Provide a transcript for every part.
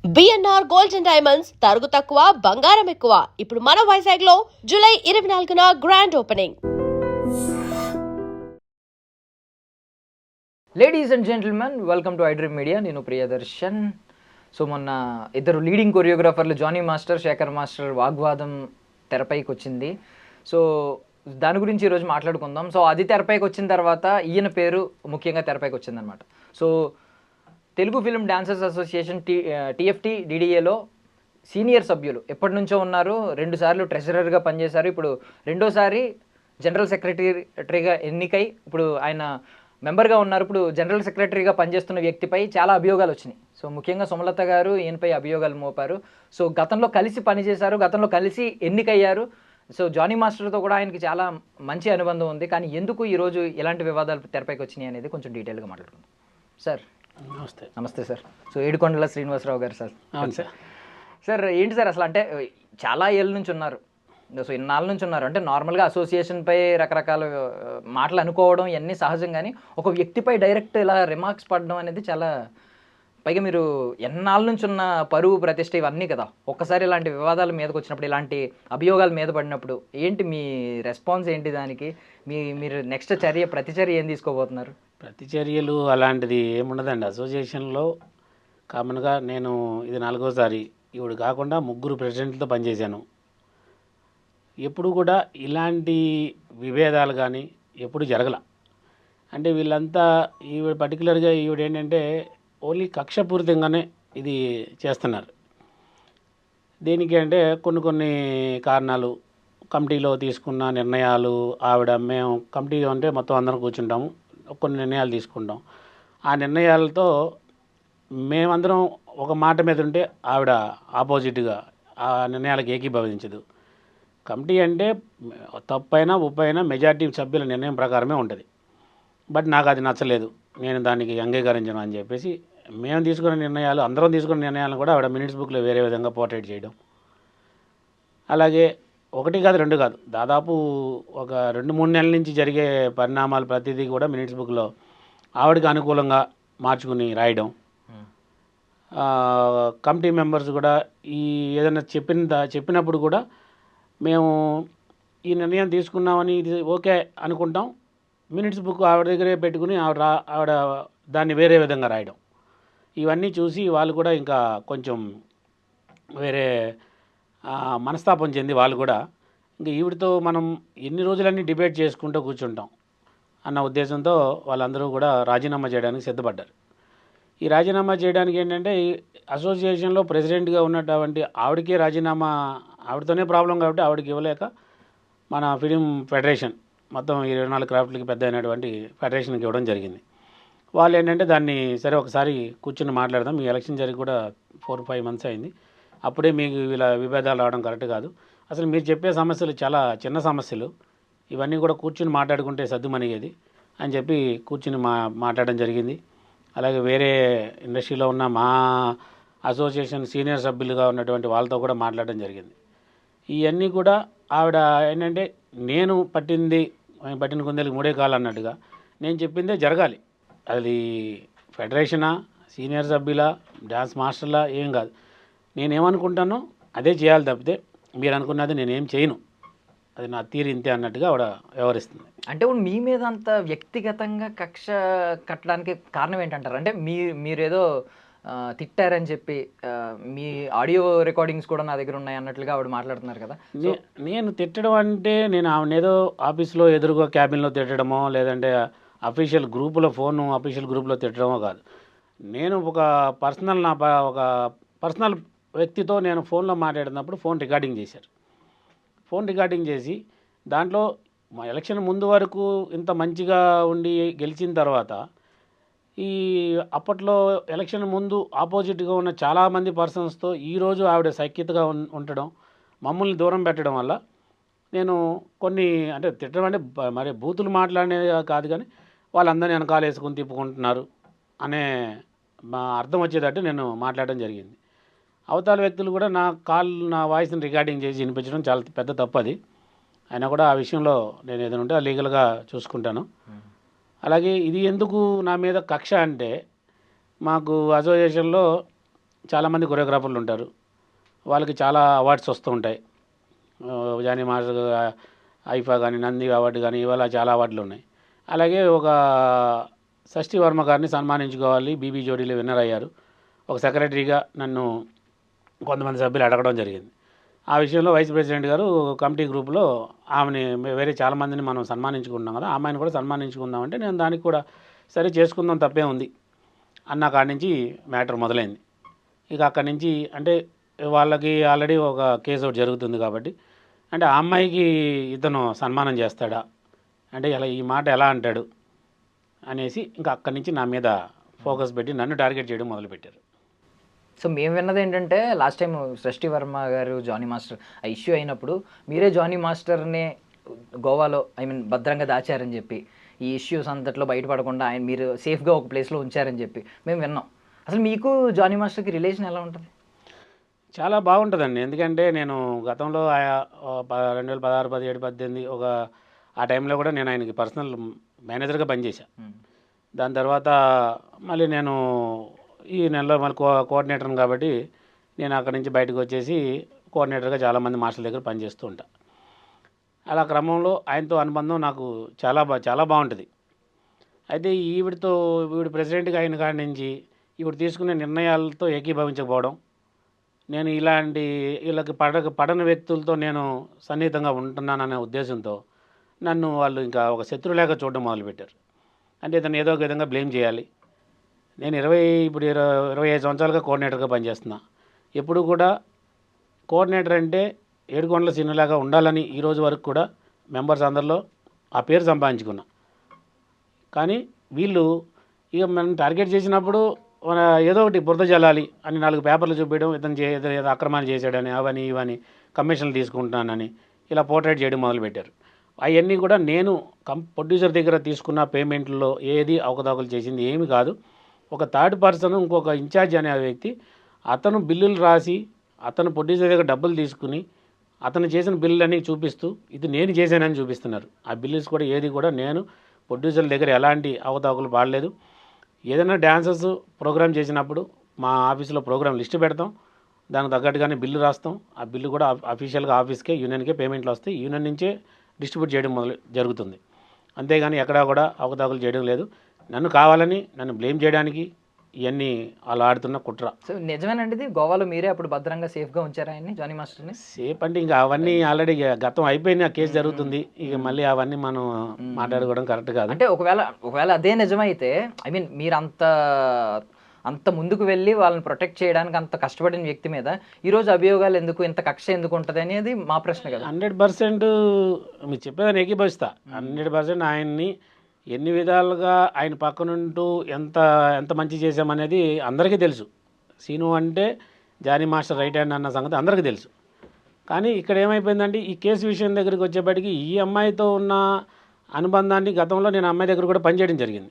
BNR gold and diamonds తరుగు తక్కువ బంగారం ఎక్కువ. ఇప్పుడు మన వైజాగ్ లో జూలై 24న grand opening. Ladies and gentlemen, welcome to iDream media. నేను ప్రియదర్శన్. సో మొన్న ఇద్దరు లీడింగ్ కొరియోగ్రాఫర్లు జానీ మాస్టర్, శేఖర్ మాస్టర్ వాగ్వాదం తెరపైకి వచ్చింది. సో దాని గురించి ఈరోజు మాట్లాడుకుందాం. సో అది తెరపైకి వచ్చిన తర్వాత ఈయన పేరు ముఖ్యంగా తెరపైకి వచ్చిందనమాట. So Telugu film dancers association TFT డిడిఏలో సీనియర్ సభ్యులు ఎప్పటి నుంచో ఉన్నారు. 2 సార్లు ట్రెజరర్గా పనిచేశారు. ఇప్పుడు రెండోసారి జనరల్ సెక్రటరీగా ఎన్నికై ఇప్పుడు ఆయన మెంబర్గా ఉన్నారు. ఇప్పుడు జనరల్ సెక్రటరీగా పనిచేస్తున్న వ్యక్తిపై చాలా అభియోగాలు వచ్చినాయి. సో ముఖ్యంగా సుమలత గారు ఈయనపై అభియోగాలు మోపారు. సో గతంలో కలిసి పనిచేశారు, గతంలో కలిసి ఎన్నికయ్యారు. సో జానీ మాస్టర్తో కూడా ఆయనకి చాలా మంచి అనుబంధం ఉంది. కానీ ఎందుకు ఈరోజు ఇలాంటి వివాదాలు తెరపైకి వచ్చినాయి అనేది కొంచెం డీటెయిల్గా మాట్లాడుకుందాం. సార్ నమస్తే. నమస్తే సార్. సో ఏడుకొండల శ్రీనివాసరావు గారు సార్. అవును సార్. సార్ ఏంటి సార్ అసలు, అంటే చాలా ఏళ్ళ నుంచి ఉన్నారు, సో ఇన్నాళ్ళ నుంచి ఉన్నారు. అంటే నార్మల్గా అసోసియేషన్పై రకరకాల మాటలు అనుకోవడం ఇవన్నీ సహజం, కానీ ఒక వ్యక్తిపై డైరెక్ట్ ఇలా రిమార్క్స్ పడడం అనేది చాలా, పైగా మీరు ఎన్నాళ్ళ నుంచి ఉన్న పరువు ప్రతిష్ట ఇవన్నీ కదా, ఒక్కసారి ఇలాంటి వివాదాల మీదకి వచ్చినప్పుడు, ఇలాంటి అభియోగాల మీద పడినప్పుడు ఏంటి మీ రెస్పాన్స్ ఏంటి దానికి? మీరు నెక్స్ట్ ప్రతిచర్య ఏం తీసుకోబోతున్నారు? ప్రతిచర్యలు అలాంటిది ఏముండదండి. అసోసియేషన్లో కామన్గా నేను ఇది 4వసారి, ఇప్పుడు కాకుండా 3 ప్రెసిడెంట్లతో పనిచేశాను. ఎప్పుడు కూడా ఇలాంటి విభేదాలు కానీ ఎప్పుడు జరగల. అంటే వీళ్ళంతా పర్టికులర్గా ఏంటంటే ఓన్లీ కక్షపూరితంగానే ఇది చేస్తున్నారు. దేనికి అంటే కొన్ని కారణాలు, కమిటీలో తీసుకున్న నిర్ణయాలు, మేము కమిటీ అంటే మొత్తం అందరం కూర్చుంటాము, కొన్ని నిర్ణయాలు తీసుకుంటాం. ఆ నిర్ణయాలతో మేమందరం ఒక మాట మీద ఉంటే ఆవిడ ఆపోజిట్గా ఆ నిర్ణయాలకు ఏకీభవించదు. కమిటీ అంటే తప్పైనా ఒప్పైనా మెజారిటీ సభ్యుల నిర్ణయం ప్రకారమే ఉంటుంది. బట్ నాకు అది నచ్చలేదు, నేను దానికి అంగీకరించను అని చెప్పేసి మేము తీసుకున్న నిర్ణయాలు, అందరం తీసుకున్న నిర్ణయాలను కూడా ఆవిడ మినిట్స్ బుక్లో వేరే విధంగా పోర్ట్రేట్ చేయడం. అలాగే 1 కాదు 2 కాదు, దాదాపు ఒక 2-3 నెలల నుంచి జరిగే పరిణామాలు ప్రతిదీ కూడా మినిట్స్ బుక్లో ఆవిడకి అనుకూలంగా మార్చుకుని రాయడం. కమిటీ మెంబర్స్ కూడా ఏదైనా చెప్పినప్పుడు కూడా మేము ఈ నిర్ణయం తీసుకున్నామని ఇది ఓకే అనుకుంటాం, మినిట్స్ బుక్ ఆవిడ దగ్గరే పెట్టుకుని ఆవిడ దాన్ని వేరే విధంగా రాయడం. ఇవన్నీ చూసి వాళ్ళు కూడా ఇంకా కొంచెం వేరే మనస్తాపం చెంది వాళ్ళు కూడా ఇంకా ఈవిడితో మనం ఎన్ని రోజులన్నీ డిబేట్ చేసుకుంటూ కూర్చుంటాం అన్న ఉద్దేశంతో వాళ్ళందరూ కూడా రాజీనామా చేయడానికి సిద్ధపడ్డారు. ఈ రాజీనామా చేయడానికి ఏంటంటే ఈ అసోసియేషన్లో ప్రెసిడెంట్గా ఉన్నటువంటి ఆవిడకే రాజీనామా, ఆవిడతోనే ప్రాబ్లం కాబట్టి ఆవిడకి ఇవ్వలేక మన ఫిలిం ఫెడరేషన్ మొత్తం 24 క్రాఫ్ట్లకి పెద్ద అయినటువంటి ఫెడరేషన్కి ఇవ్వడం జరిగింది. వాళ్ళు ఏంటంటే దాన్ని సరే ఒకసారి కూర్చుని మాట్లాడదాం, మీ ఎలక్షన్ జరిగి కూడా 4-5 మంత్స్ అయింది, అప్పుడే మీకు ఇలా విభేదాలు రావడం కరెక్ట్ కాదు, అసలు మీరు చెప్పే సమస్యలు చాలా చిన్న సమస్యలు, ఇవన్నీ కూడా కూర్చుని మాట్లాడుకుంటే సద్దుమణిగేది అని చెప్పి కూర్చుని మాట్లాడడం జరిగింది. అలాగే వేరే ఇండస్ట్రీలో ఉన్న మా అసోసియేషన్ సీనియర్ సభ్యులుగా ఉన్నటువంటి వాళ్ళతో కూడా మాట్లాడడం జరిగింది. ఇవన్నీ కూడా ఆవిడ ఏంటంటే నేను పట్టిన కుందేలకు 3 కాళ్ళు అన్నట్టుగా నేను చెప్పిందే జరగాలి. అది ఫెడరేషనా, సీనియర్ సభ్యులా, డ్యాన్స్ మాస్టర్లా ఏం కాదు, నేనేమనుకుంటానో అదే చేయాలి తప్పితే మీరు అనుకున్నది నేనేం చేయను, అది నా తీరు ఇంతే అన్నట్టుగా ఆవిడ వ్యవహరిస్తుంది. అంటే మీ మీద అంత వ్యక్తిగతంగా కక్ష కట్టడానికి కారణం ఏంటంటారు? అంటే మీరేదో తిట్టారని చెప్పి మీ ఆడియో రికార్డింగ్స్ కూడా నా దగ్గర ఉన్నాయి అన్నట్లుగా ఆవిడ మాట్లాడుతున్నారు కదా. నేను తిట్టడం అంటే నేను ఆవిడనేదో ఆఫీస్లో ఎదురుగా క్యాబిన్లో తిట్టడమో, లేదంటే అఫీషియల్ గ్రూపులో తిట్టడమో కాదు. నేను ఒక పర్సనల్ వ్యక్తితో నేను ఫోన్లో మాట్లాడినప్పుడు ఫోన్ రికార్డింగ్ చేసి దాంట్లో మా ఎలక్షన్ ముందు వరకు ఇంత మంచిగా ఉండి గెలిచిన తర్వాత అప్పట్లో ఎలక్షన్ ముందు ఆపోజిట్గా ఉన్న చాలామంది పర్సన్స్తో ఈరోజు ఆవిడ సఖ్యతగా ఉండడం, మమ్మల్ని దూరం పెట్టడం వల్ల నేను కొన్ని, అంటే తిట్టడం అంటే మరి బూతులు మాట్లాడేది కాదు, కానీ వాళ్ళందరినీ వెనకాల వేసుకుని తిప్పుకుంటున్నారు అనే అర్థం వచ్చేటట్టు నేను మాట్లాడడం జరిగింది. అవతల వ్యక్తులు కూడా నా వాయిస్ని రికార్డింగ్ చేసి వినిపించడం చాలా పెద్ద తప్పు అది. అయినా కూడా ఆ విషయంలో నేను ఏదైనా ఉంటే లీగల్గా చూసుకుంటాను. అలాగే ఇది ఎందుకు నా మీద కక్ష అంటే, మాకు అసోసియేషన్లో చాలామంది కొరియోగ్రాఫర్లు ఉంటారు, వాళ్ళకి చాలా అవార్డ్స్ వస్తూ ఉంటాయి. జానీ మాస్టర్ ఐఫా కానీ, నంది అవార్డు కానీ, ఇవాళ చాలా అవార్డులు ఉన్నాయి. అలాగే ఒక షష్ఠి వర్మ గారిని సన్మానించుకోవాలి, బీబీ జోడీలో విన్నర్ అయ్యారు. ఒక సెక్రటరీగా నన్ను కొంతమంది సభ్యులు అడగడం జరిగింది. ఆ విషయంలో వైస్ ప్రెసిడెంట్ గారు కమిటీ గ్రూప్లో ఆమెని వేరే చాలామందిని మనం సన్మానించుకుంటున్నాం కదా, ఆమెను కూడా సన్మానించుకుందామంటే నేను దానికి కూడా సరే చేసుకుందాం తప్పే ఉంది అన్న కాడి నుంచి మ్యాటర్ మొదలైంది. ఇక అక్కడి నుంచి అంటే వాళ్ళకి ఆల్రెడీ ఒక కేసు ఒకటి జరుగుతుంది కాబట్టి, అంటే ఆ అమ్మాయికి ఇతను సన్మానం చేస్తాడా అంటే ఇలా ఈ మాట ఎలా అంటాడు అనేసి ఇంకా అక్కడి నుంచి నా మీద ఫోకస్ పెట్టి నన్ను టార్గెట్ చేయడం మొదలుపెట్టారు. సో మేము విన్నది ఏంటంటే లాస్ట్ టైం సృష్టి వర్మ గారు జానీ మాస్టర్ ఆ ఇష్యూ అయినప్పుడు మీరే జానీ మాస్టర్ని గోవాలో భద్రంగా దాచారని చెప్పి, ఈ ఇష్యూస్ అంతట్లో బయటపడకుండా ఆయన మీరు సేఫ్గా ఒక ప్లేస్లో ఉంచారని చెప్పి మేము విన్నాం. అసలు మీకు జానీ మాస్టర్కి రిలేషన్ ఎలా ఉంటుంది? చాలా బాగుంటుందండి. ఎందుకంటే నేను గతంలో 2016, 17, 18 ఆ టైంలో కూడా నేను ఆయనకి పర్సనల్ మేనేజర్గా పనిచేశాను. దాని తర్వాత మళ్ళీ నేను ఈ నెలలో మళ్ళీ కోఆర్డినేటర్ని కాబట్టి నేను అక్కడి నుంచి బయటకు వచ్చేసి కోఆర్డినేటర్గా చాలామంది మాస్టర్ల దగ్గర పనిచేస్తూ ఉంటా. అలా క్రమంలో ఆయనతో అనుబంధం నాకు చాలా బాగుంటుంది. అయితే ఈవిడ ప్రెసిడెంట్గా అయిన కాడి నుంచి ఈవిడ తీసుకునే నిర్ణయాలతో ఏకీభవించకపోవడం, నేను వీళ్ళకి పడని వ్యక్తులతో నేను సన్నిహితంగా ఉంటున్నాననే ఉద్దేశంతో నన్ను వాళ్ళు ఇంకా ఒక శత్రువులాగా చూడడం మొదలుపెట్టారు. అంటే ఇతను ఏదో ఒక విధంగా బ్లేమ్ చేయాలి. నేను 25 సంవత్సరాలుగా కోఆర్డినేటర్గా పనిచేస్తున్నా. ఎప్పుడు కూడా కోఆర్డినేటర్ అంటే ఏడుకొండల సీనులాగా ఉండాలని ఈరోజు వరకు కూడా మెంబర్స్ అందరిలో ఆ పేరు సంపాదించుకున్నా. కానీ వీళ్ళు ఇక మనం టార్గెట్ చేసినప్పుడు ఏదో ఒకటి బురద జల్లాలి అని 4 పేపర్లు చూపించడం, ఇతను ఏదో అక్రమాలు చేశాడని, అవని ఇవని, కమిషన్లు తీసుకుంటున్నానని ఇలా పోర్ట్రేట్ చేయడం మొదలుపెట్టారు. అవన్నీ కూడా నేను ప్రొడ్యూసర్ దగ్గర తీసుకున్న పేమెంట్లో ఏది అవకతవకలు చేసింది ఏమి కాదు. ఒక థర్డ్ పర్సన్, ఇంకొక ఇన్ఛార్జ్ అనే వ్యక్తి అతను బిల్లులు రాసి అతను ప్రొడ్యూసర్ దగ్గర డబ్బులు తీసుకుని అతను చేసిన బిల్లులన్నీ చూపిస్తూ ఇది నేను చేశానని చూపిస్తున్నారు. ఆ బిల్లుస్ కూడా ఏది కూడా నేను ప్రొడ్యూసర్ల దగ్గర ఎలాంటి అవకతవకలు పాడలేదు. ఏదైనా డ్యాన్సర్స్ ప్రోగ్రామ్ చేసినప్పుడు మా ఆఫీసులో ప్రోగ్రామ్ లిస్ట్ పెడతాం, దానికి తగ్గట్టుగానే బిల్లు రాస్తాం. ఆ బిల్లు కూడా అఫీషియల్గా ఆఫీస్కే, యూనియన్కే పేమెంట్లు వస్తాయి. యూనియన్ నుంచే డిస్ట్రిబ్యూట్ చేయడం జరుగుతుంది. అంతేగాని ఎక్కడా కూడా అవకతవకలు చేయడం లేదు. నన్ను బ్లేమ్ చేయడానికి ఇవన్నీ వాళ్ళు ఆడుతున్న కుట్ర. సో నిజమేనండి, ఇది గోవాలో మీరే అప్పుడు భద్రంగా సేఫ్గా ఉంచారా ఆయన్ని, జానీ మాస్టర్ని? సేఫ్ అంటే ఇంకా అవన్నీ ఆల్రెడీ గతం అయిపోయిన కేసు జరుగుతుంది. ఇక మళ్ళీ అవన్నీ మనం మాట్లాడుకోవడం కరెక్ట్ కాదు. అంటే ఒకవేళ అదే నిజమైతే మీరు అంత ముందుకు వెళ్ళి వాళ్ళని ప్రొటెక్ట్ చేయడానికి అంత కష్టపడిన వ్యక్తి మీద ఈరోజు అభియోగాలు ఎందుకు, ఇంత కక్ష ఎందుకు ఉంటుంది అనేది మా ప్రశ్న కదా. 100% మీరు చెప్పేదాన్ని ఏకీభవిస్తా. 100% ఆయన్ని ఎన్ని విధాలుగా ఆయన పక్కనుంటూ ఎంత మంచి చేశామనేది అందరికీ తెలుసు. సీను అంటే జానీ మాస్టర్ రైట్ హ్యాండ్ అన్న సంగతి అందరికీ తెలుసు. కానీ ఇక్కడ ఏమైపోయిందంటే ఈ కేసు విషయం దగ్గరికి వచ్చేప్పటికి ఈ అమ్మాయితో ఉన్న అనుబంధాన్ని గతంలో నేను అమ్మాయి దగ్గర కూడా పనిచేయడం జరిగింది.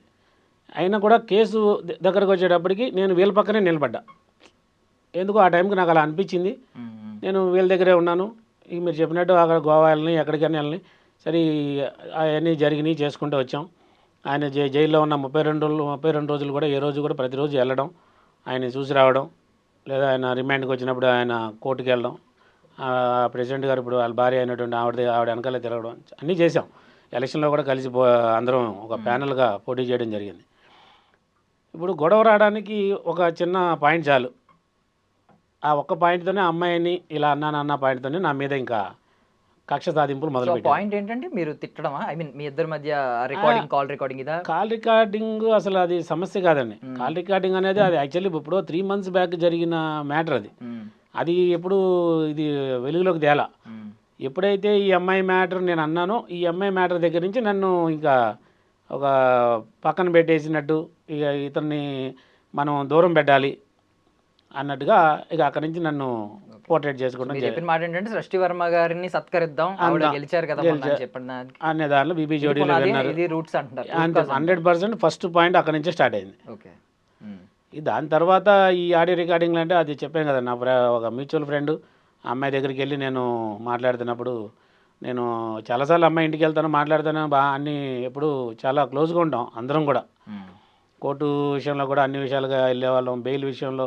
అయినా కూడా కేసు దగ్గరకు వచ్చేటప్పటికి నేను వీళ్ళ పక్కనే నిలబడ్డా. ఎందుకు ఆ టైంకి నాకు అలా అనిపించింది. నేను వీళ్ళ దగ్గరే ఉన్నాను. ఇక మీరు చెప్పినట్టు అక్కడ గోవా వెళ్ళని, ఎక్కడికైనా వెళ్ళని, సరే అవన్నీ జరిగినాయి, చేసుకుంటూ వచ్చాం. ఆయన జైల్లో ఉన్న 32 రోజులు కూడా ఏ రోజు కూడా ప్రతిరోజు వెళ్ళడం, ఆయన చూసి రావడం, లేదా ఆయన రిమాండ్కి వచ్చినప్పుడు ఆయన కోర్టుకి వెళ్ళడం, ప్రెసిడెంట్ గారు ఇప్పుడు వాళ్ళ భార్య అయినటువంటి ఆవిడ వెనకాల తిరగడం అన్నీ చేసాం. ఎలక్షన్లో కూడా కలిసి అందరం ఒక ప్యానల్గా పోటీ చేయడం జరిగింది. ఇప్పుడు గొడవ రావడానికి ఒక చిన్న పాయింట్ చాలు. ఆ ఒక్క పాయింట్తోనే అమ్మాయిని ఇలా అన్న పాయింట్తోనే నా మీద ఇంకా కక్ష సాధింపులు మొదలుపెట్టారు. పాయింట్ ఏంటంటే మీరు తిట్టడమా? మీ ఇద్దరి మధ్య కాల్ రికార్డింగ్ ఇదా? కాల్ రికార్డింగ్ అసలు అది సమస్య కాదండి. కాల్ రికార్డింగ్ అనేది అది యాక్చువల్లీ ఇప్పుడు 3 months బ్యాక్ జరిగిన మ్యాటర్. అది ఎప్పుడు ఇది వెలుగులోకి తేలా. ఎప్పుడైతే ఈ అమ్మాయి మ్యాటర్ నేను అన్నానో, ఈ అమ్మాయి మ్యాటర్ దగ్గర నుంచి నన్ను ఇంకా ఒక పక్కన పెట్టేసినట్టు, ఇక ఇతన్ని మనం దూరం పెట్టాలి అన్నట్టుగా ఇక అక్కడి నుంచి నన్ను పోర్ట్రేట్ చేసుకోవడం. చెప్పిన మాట ఏంటంటే సృష్టి వర్మ గారిని సత్కరిద్దాం, గెలిచారు కదా అనే దానిలో బీబీ జోడీలో రూట్స్ అంటారు. 100% ఫస్ట్ పాయింట్ అక్కడి నుంచే స్టార్ట్ అయింది. దాని తర్వాత ఈ ఆడియో రికార్డింగ్లు అంటే అది చెప్పాను కదా, నా ఒక మ్యూచువల్ ఫ్రెండ్ అమ్మాయి దగ్గరికి వెళ్ళి నేను మాట్లాడుతున్నప్పుడు, నేను చాలాసార్లు అమ్మాయి ఇంటికి వెళ్తాను, మాట్లాడుతాను, అన్నీ ఎప్పుడు చాలా క్లోజ్గా ఉంటాం అందరం కూడా. కోర్టు విషయంలో కూడా అన్ని విషయాలుగా వెళ్ళేవాళ్ళం. బెయిల్ విషయంలో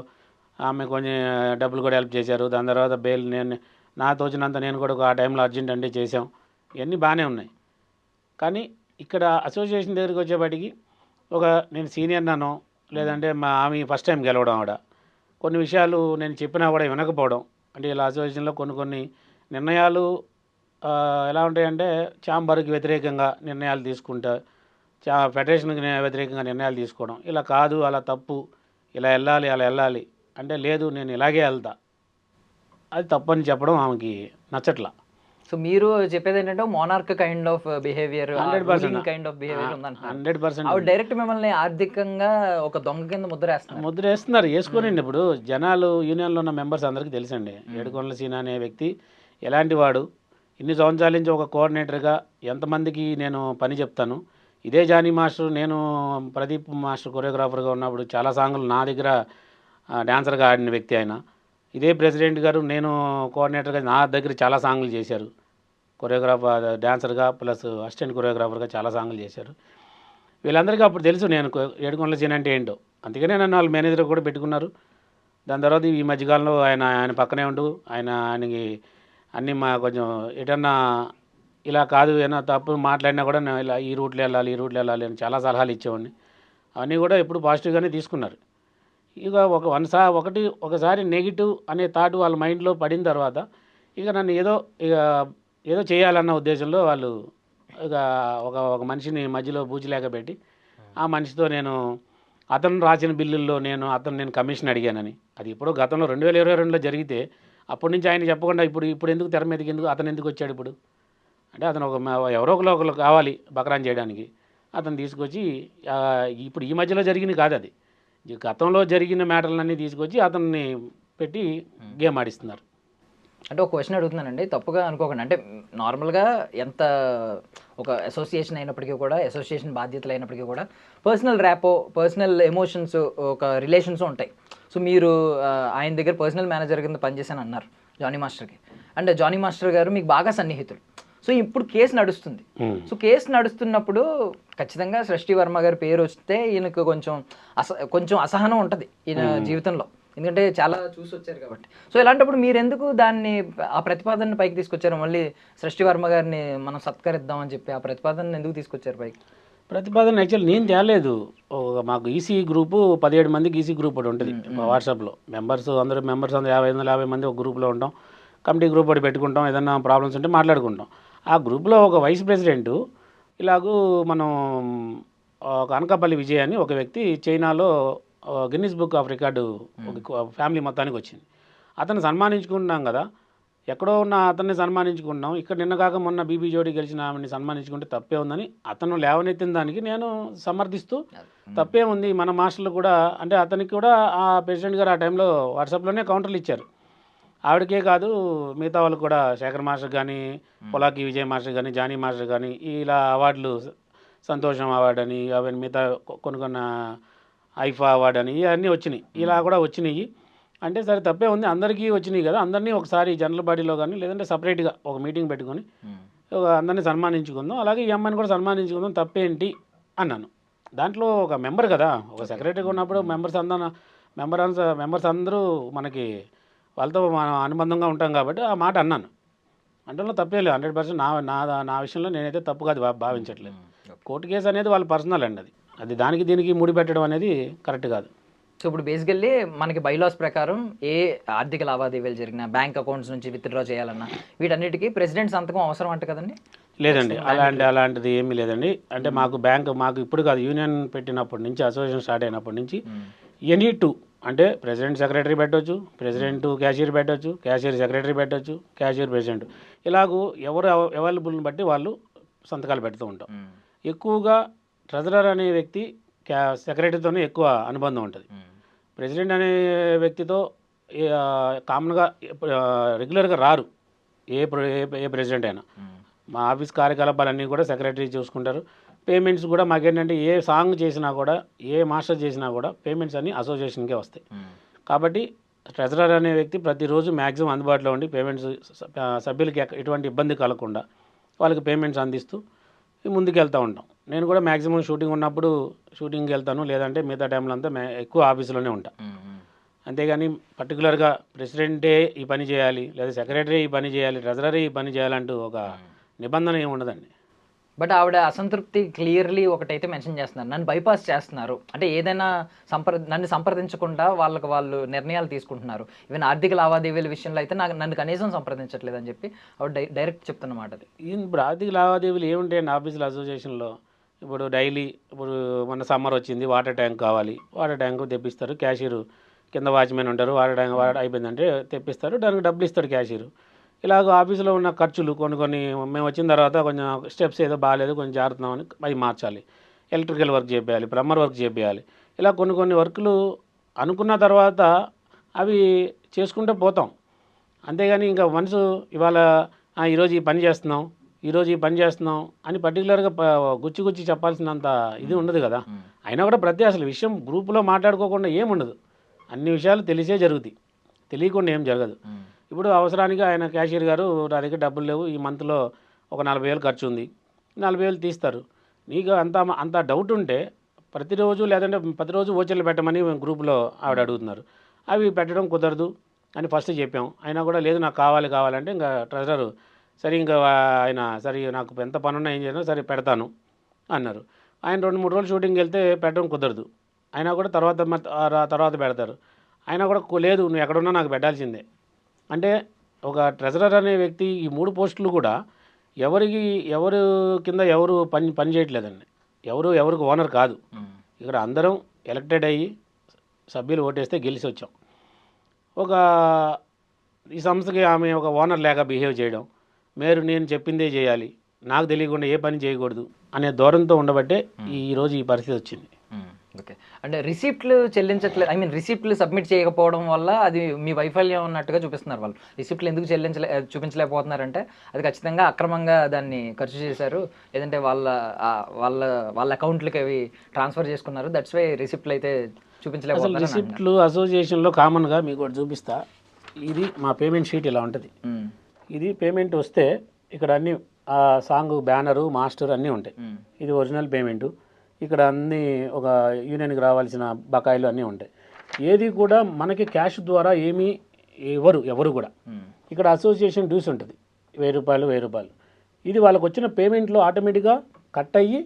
ఆమె కొంచెం డబ్బులు కూడా హెల్ప్ చేశారు. దాని తర్వాత బెయిల్ నేను నా తోచినంత నేను కూడా ఆ టైంలో అర్జెంట్ అంటే చేసాం. ఇవన్నీ బాగానే ఉన్నాయి. కానీ ఇక్కడ అసోసియేషన్ దగ్గరికి వచ్చేపాటికి నేను సీనియర్ నానో లేదంటే ఆమె ఫస్ట్ టైం గెలవడం ఆవిడ కొన్ని విషయాలు నేను చెప్పినా కూడా వినకపోవడం, అంటే ఇలా అసోసియేషన్లో కొన్ని నిర్ణయాలు ఎలా ఉంటాయంటే ఛాంబర్కి వ్యతిరేకంగా నిర్ణయాలు తీసుకుంటా, ఫెడరేషన్కి వ్యతిరేకంగా నిర్ణయాలు తీసుకోవడం, ఇలా కాదు అలా తప్పు, ఇలా వెళ్ళాలి అలా వెళ్ళాలి అంటే లేదు నేను ఇలాగే వెళ్తా, అది తప్పని చెప్పడం ఆమెకి నచ్చట్లా. సో మీరు చెప్పేది ఏంటంటే monarch kind of behaviour, 100% kind of behaviour ఉందంటున్నారు. 100% ఆవిడ డైరెక్ట్ మిమ్మల్ని ఆర్థికంగా ఒక దొంగ కింద ముద్ర వేస్తున్నారు. వేసుకోనండి. ఇప్పుడు జనాలు యూనియన్లో ఉన్న మెంబర్స్ అందరికీ తెలుసండి ఏడుకొండల సీన అనే వ్యక్తి ఎలాంటి వాడు. ఇన్ని సంవత్సరాల నుంచి ఒక కోఆర్డినేటర్గా ఎంతమందికి నేను పని చెప్తాను. ఇదే జానీ మాస్టర్, నేను ప్రదీప్ మాస్టర్ కొరియోగ్రాఫర్గా ఉన్నప్పుడు చాలా సాంగులు నా దగ్గర డాన్సర్గా ఆడిన వ్యక్తి ఆయన. ఇదే ప్రెసిడెంట్ గారు నేను కోఆర్డినేటర్గా నా దగ్గర చాలా సాంగులు చేశారు. కొరియోగ్రాఫర్ డాన్సర్గా ప్లస్ అసిస్టెంట్ కొరియోగ్రాఫర్గా చాలా సాంగులు చేశారు. వీళ్ళందరికీ అప్పుడు తెలుసు నేను ఏడుకొండల సీన్ అంటే ఏంటో. అందుకనే నన్ను వాళ్ళ మేనేజర్ కూడా పెట్టుకున్నారు. దాని తర్వాత ఈ మధ్యకాలంలో ఆయన పక్కనే ఉంటూ ఆయనకి అన్నీ కొంచెం ఎటన్నా ఇలా కాదు ఏమైనా తప్పు మాట్లాడినా కూడా నేను ఇలా ఈ రూట్లో వెళ్ళాలి అని చాలా సలహాలు ఇచ్చేవాడిని. అవన్నీ కూడా ఎప్పుడు పాజిటివ్గానే తీసుకున్నారు. ఇక ఒకసారి నెగిటివ్ అనే థాట్ వాళ్ళ మైండ్లో పడిన తర్వాత ఇక నన్ను ఏదో చేయాలన్న ఉద్దేశంలో వాళ్ళు ఇక ఒక మనిషిని మధ్యలో బూచిలేక పెట్టి ఆ మనిషితో అతను రాసిన బిల్లుల్లో నేను కమిషన్ అడిగానని, అది ఇప్పుడు గతంలో 2022లో జరిగితే అప్పటి నుంచి ఆయన చెప్పకుండా ఇప్పుడు ఎందుకు తెర మీదకి అతను ఎందుకు వచ్చాడు ఇప్పుడు అంటే అతను ఎవరో ఒకరు కావాలి బకరాన్ చేయడానికి, అతను తీసుకొచ్చి ఇప్పుడు ఈ మధ్యలో జరిగింది కాదు, అది గతంలో జరిగిన మ్యాటర్లన్నీ తీసుకొచ్చి అతన్ని పెట్టి గేమ్ ఆడిస్తున్నారు. అంటే ఒక క్వశ్చన్ అడుగుతున్నానండి, తప్పుగా అనుకోకండి. అంటే నార్మల్గా ఎంత ఒక అసోసియేషన్ అయినప్పటికీ కూడా, అసోసియేషన్ బాధ్యతలు అయినప్పటికీ కూడా పర్సనల్ ర్యాపో, పర్సనల్ ఎమోషన్స్, ఒక రిలేషన్స్ ఉంటాయి. సో మీరు ఆయన దగ్గర పర్సనల్ మేనేజర్ కింద పనిచేశాను అన్నారు జానీ మాస్టర్కి. అంటే జానీ మాస్టర్ గారు మీకు బాగా సన్నిహితులు. సో ఇప్పుడు కేసు నడుస్తుంది. సో కేసు నడుస్తున్నప్పుడు ఖచ్చితంగా సృష్టి వర్మ గారి పేరు వస్తే ఈయనకు కొంచెం అసహనం ఉంటుంది ఈయన జీవితంలో, ఎందుకంటే చాలా చూసి వచ్చారు కాబట్టి. సో ఇలాంటప్పుడు మీరు ఎందుకు ఆ ప్రతిపాదనని పైకి తీసుకొచ్చారు? మళ్ళీ సృష్టి వర్మ గారిని మనం సత్కరిద్దామని చెప్పి ఆ ప్రతిపాదనని ఎందుకు తీసుకొచ్చారు పైకి? ప్రతిపాదన యాక్చువల్ నేను తేలేదు. మాకు ఈసీ గ్రూపు 17 మందికి ఈసీ గ్రూప్ ఒకటి ఉంటుంది వాట్సాప్లో. మెంబర్స్ అందరూ 50 మంది ఒక గ్రూప్లో ఉంటాం. కమిటీ గ్రూప్ ఒకటి పెట్టుకుంటాం, ఏదన్నా ప్రాబ్లమ్స్ ఉంటే మాట్లాడుకుంటాం. ఆ గ్రూప్లో ఒక వైస్ ప్రెసిడెంటు ఇలాగూ మనం ఒక అనకాపల్లి విజయ్ అని ఒక వ్యక్తి చైనాలో గిన్నిస్ బుక్ ఆఫ్ రికార్డు ఒక ఫ్యామిలీ మొత్తానికి వచ్చింది. అతను సన్మానించుకుంటున్నాం కదా, ఎక్కడో ఉన్న అతన్ని సన్మానించుకుంటున్నాం, ఇక్కడ నిన్న కాక మొన్న బీబీ జోడీ గెలిచిన ఆమెని సన్మానించుకుంటే తప్పే ఉందని అతను లేవనెత్తిన దానికి నేను సమర్థిస్తూ తప్పే ఉంది మన మాస్టర్లు కూడా, అంటే అతనికి కూడా ఆ ప్రెసిడెంట్ గారు ఆ టైంలో వాట్సాప్లోనే కౌంటర్లు ఇచ్చారు. ఆవిడకే కాదు మిగతా వాళ్ళకి కూడా, శేఖర్ మాస్టర్ కానీ, పొలాకి విజయ్ మాస్టర్ కానీ, జానీ మాస్టర్ కానీ ఇలా అవార్డులు, సంతోషం అవార్డు అని అవన్నీ మిగతా కొన్ని ఐఫా అవార్డు అని ఇవన్నీ వచ్చినాయి. ఇలా కూడా వచ్చినాయి. అంటే సరే తప్పే ఉంది, అందరికీ వచ్చినాయి కదా, అందరినీ ఒకసారి జనరల్ బాడీలో కానీ లేదంటే సపరేట్గా ఒక మీటింగ్ పెట్టుకొని అందరినీ సన్మానించుకుందాం, అలాగే ఈ అమ్మాయిని కూడా సన్మానించుకుందాం, తప్పేంటి అన్నాను. దాంట్లో ఒక మెంబర్ కదా, ఒక సెక్రటరీగా ఉన్నప్పుడు మెంబర్స్ అందరూ మనకి వాళ్ళతో మనం అనుబంధంగా ఉంటాం కాబట్టి ఆ మాట అన్నాను. అంటే తప్పే లేదు, 100% నా విషయంలో నేనైతే తప్పు కాదు భావించట్లేదు. కోర్టు కేసు అనేది వాళ్ళ పర్సనల్ అండి, అది దానికి దీనికి ముడి పెట్టడం అనేది కరెక్ట్ కాదు. సో ఇప్పుడు బేసికల్లీ మనకి బైలాస్ ప్రకారం ఏ ఆర్థిక లావాదేవీలు జరిగినా, బ్యాంక్ అకౌంట్స్ నుంచి విత్డ్రా చేయాలన్నా వీటన్నిటికీ ప్రెసిడెంట్ సంతకం అవసరం అంట కదండి? లేదండి, అలాంటిది ఏమీ లేదండి. అంటే మాకు ఇప్పుడు కాదు, యూనియన్ పెట్టినప్పటి నుంచి, అసోసియేషన్ స్టార్ట్ అయినప్పటి నుంచి ఎనీ టూ అంటే ప్రెసిడెంట్ సెక్రటరీ పెట్టవచ్చు, ప్రెసిడెంట్ క్యాషియర్ పెట్టవచ్చు, క్యాషియర్ సెక్రటరీ పెట్టవచ్చు, క్యాషియర్ ప్రెసిడెంట్, ఇలాగూ ఎవరు అవైలబుల్ని బట్టి వాళ్ళు సంతకాలు పెడుతూ ఉంటాం. ఎక్కువగా ట్రెజరర్ అనే వ్యక్తి సెక్రటరీతోనే ఎక్కువ అనుబంధం ఉంటుంది. ప్రెసిడెంట్ అనే వ్యక్తితో కామన్గా రెగ్యులర్గా రారు ఏ ప్రెసిడెంట్ అయినా. మా ఆఫీస్ కార్యకలాపాలన్నీ కూడా సెక్రటరీ చూసుకుంటారు. పేమెంట్స్ కూడా మాకేంటంటే ఏ సాంగ్ చేసినా కూడా, ఏ మాస్టర్ చేసినా కూడా పేమెంట్స్ అన్నీ అసోసియేషన్కే వస్తాయి. కాబట్టి ట్రెజరర్ అనే వ్యక్తి ప్రతిరోజు మ్యాక్సిమం అందుబాటులో ఉండి పేమెంట్స్ సభ్యులకి ఎటువంటి ఇబ్బంది కలగకుండా వాళ్ళకి పేమెంట్స్ అందిస్తూ ముందుకు వెళ్తూ ఉంటాం. నేను కూడా మ్యాక్సిమం షూటింగ్ ఉన్నప్పుడు షూటింగ్కి వెళ్తాను, లేదంటే మిగతా టైంలో అంతా ఎక్కువ ఆఫీసులోనే ఉంటాను. అంతేగాని పర్టికులర్గా ప్రెసిడెంటే ఈ పని చేయాలి లేదా సెక్రటరీ ఈ పని చేయాలి ట్రెజరరీ ఈ పని చేయాలంటూ ఒక నిబంధన ఏమి ఉండదండి. బట్ ఆవిడ అసంతృప్తి క్లియర్లీ ఒకటైతే మెన్షన్ చేస్తున్నారు, నన్ను బైపాస్ చేస్తున్నారు అంటే ఏదైనా నన్ను సంప్రదించకుండా వాళ్ళు నిర్ణయాలు తీసుకుంటున్నారు. ఈవెన్ ఆర్థిక లావాదేవీల విషయంలో అయితే నన్ను కనీసం సంప్రదించట్లేదు అని చెప్పి ఆవిడ డైరెక్ట్ చెప్తున్నమాట. అది ఇప్పుడు ఆర్థిక లావాదేవీలు ఏముంటాయండి ఆఫీసుల అసోసియేషన్లో? ఇప్పుడు డైలీ ఇప్పుడు మన సమ్మర్ వచ్చింది, వాటర్ ట్యాంక్ కావాలి, వాటర్ ట్యాంక్ తెప్పిస్తారు. క్యాషియర్ కింద వాచ్మెన్ ఉంటారు, వాటర్ ట్యాంక్ అయిపోయిందంటే తెప్పిస్తారు, దానికి డబ్బులు ఇస్తాడు క్యాషియర్. ఇలాగ ఆఫీసులో ఉన్న ఖర్చులు కొన్ని మేము వచ్చిన తర్వాత కొంచెం స్టెప్స్ ఏదో బాగాలేదు కొంచెం జారుతున్నామని అవి మార్చాలి, ఎలక్ట్రికల్ వర్క్ చేయాలి, ప్లంబర్ వర్క్ చేయాలి. ఇలా కొన్ని వర్కులు అనుకున్న తర్వాత అవి చేసుకుంటూ పోతాం. అంతేగాని ఇంకా మనసు ఇవాళ ఈరోజు ఈ పని చేస్తున్నాం అని పర్టికులర్గా గుచ్చి చెప్పాల్సినంత ఇది ఉండదు కదా. అయినా కూడా ప్రతి అసలు విషయం గ్రూపులో మాట్లాడుకోకుండా ఏముండదు, అన్ని విషయాలు తెలిసే జరుగుతాయి, తెలియకుండా ఏం జరగదు. ఇప్పుడు అవసరానికి ఆయన క్యాషియర్ గారు నా దగ్గర డబ్బులు లేవు, ఈ మంత్లో ఒక 40,000 ఖర్చు ఉంది, 40,000 తీస్తారు. నీకు అంత డౌట్ ఉంటే ప్రతిరోజు లేదంటే 10 రోజు ఓచర్లు పెట్టమని గ్రూపులో ఆవిడ అడుగుతున్నారు. అవి పెట్టడం కుదరదు అని ఫస్ట్ చెప్పాం. అయినా కూడా లేదు నాకు కావాలంటే ఇంకా ట్రెజరర్ సరే ఇంకా ఆయన సరే నాకు ఎంత పనున్నా ఏం చేయను సరే పెడతాను అన్నారు. ఆయన 2-3 రోజులు షూటింగ్కి వెళ్తే పెట్టడం కుదరదు, అయినా కూడా తర్వాత పెడతారు. అయినా కూడా లేదు నువ్వు ఎక్కడున్నా నాకు పెట్టాల్సిందే అంటే ఒక ట్రెజరర్ అనే వ్యక్తి ఈ 3 పోస్టులు కూడా ఎవరు కింద ఎవరు పని చేయట్లేదండి. ఎవరికి ఓనర్ కాదు. ఇక్కడ అందరం ఎలక్టెడ్ అయ్యి సభ్యులు ఓటేస్తే గెలిచి వచ్చాం. ఈ సంస్థకి ఆమె ఒక ఓనర్ లేక బిహేవ్ చేయడం, నేను చెప్పిందే చేయాలి, నాకు తెలియకుండా ఏ పని చేయకూడదు అనే ధోరణితో ఉండబట్టే ఈరోజు ఈ పరిస్థితి వచ్చింది. ఓకే, అంటే రిసిప్ట్లు చెల్లించట్లేదు, రిసిప్ట్లు సబ్మిట్ చేయకపోవడం వల్ల అది మీ వైఫల్యం ఉన్నట్టుగా చూపిస్తున్నారు వాళ్ళు. రిసిప్ట్లు ఎందుకు చూపించలేకపోతున్నారంటే అది ఖచ్చితంగా అక్రమంగా దాన్ని ఖర్చు చేశారు, లేదంటే వాళ్ళ అకౌంట్లకి అవి ట్రాన్స్ఫర్ చేసుకున్నారు, దట్స్ వై రిసిప్ట్లు అయితే చూపించలేకపోతున్నారు. రిసిప్ట్లు అసోసియేషన్లో కామన్గా మీకు ఒకటి చూపిస్తా. ఇది మా పేమెంట్ షీట్ ఇలా ఉంటుంది. ఇది పేమెంట్ వస్తే ఇక్కడ అన్ని సాంగ్ బ్యానరు మాస్టర్ అన్నీ ఉంటాయి. ఇది ఒరిజినల్ పేమెంటు. ఇక్కడ అన్నీ ఒక యూనియన్కి రావాల్సిన బకాయిలు అన్నీ ఉంటాయి. ఏది కూడా మనకి క్యాష్ ద్వారా ఏమీ ఎవరు కూడా. ఇక్కడ అసోసియేషన్ డ్యూస్ ఉంటుంది, 1,000 రూపాయలు. ఇది వాళ్ళకి వచ్చిన పేమెంట్లో ఆటోమేటిక్గా కట్ అయ్యి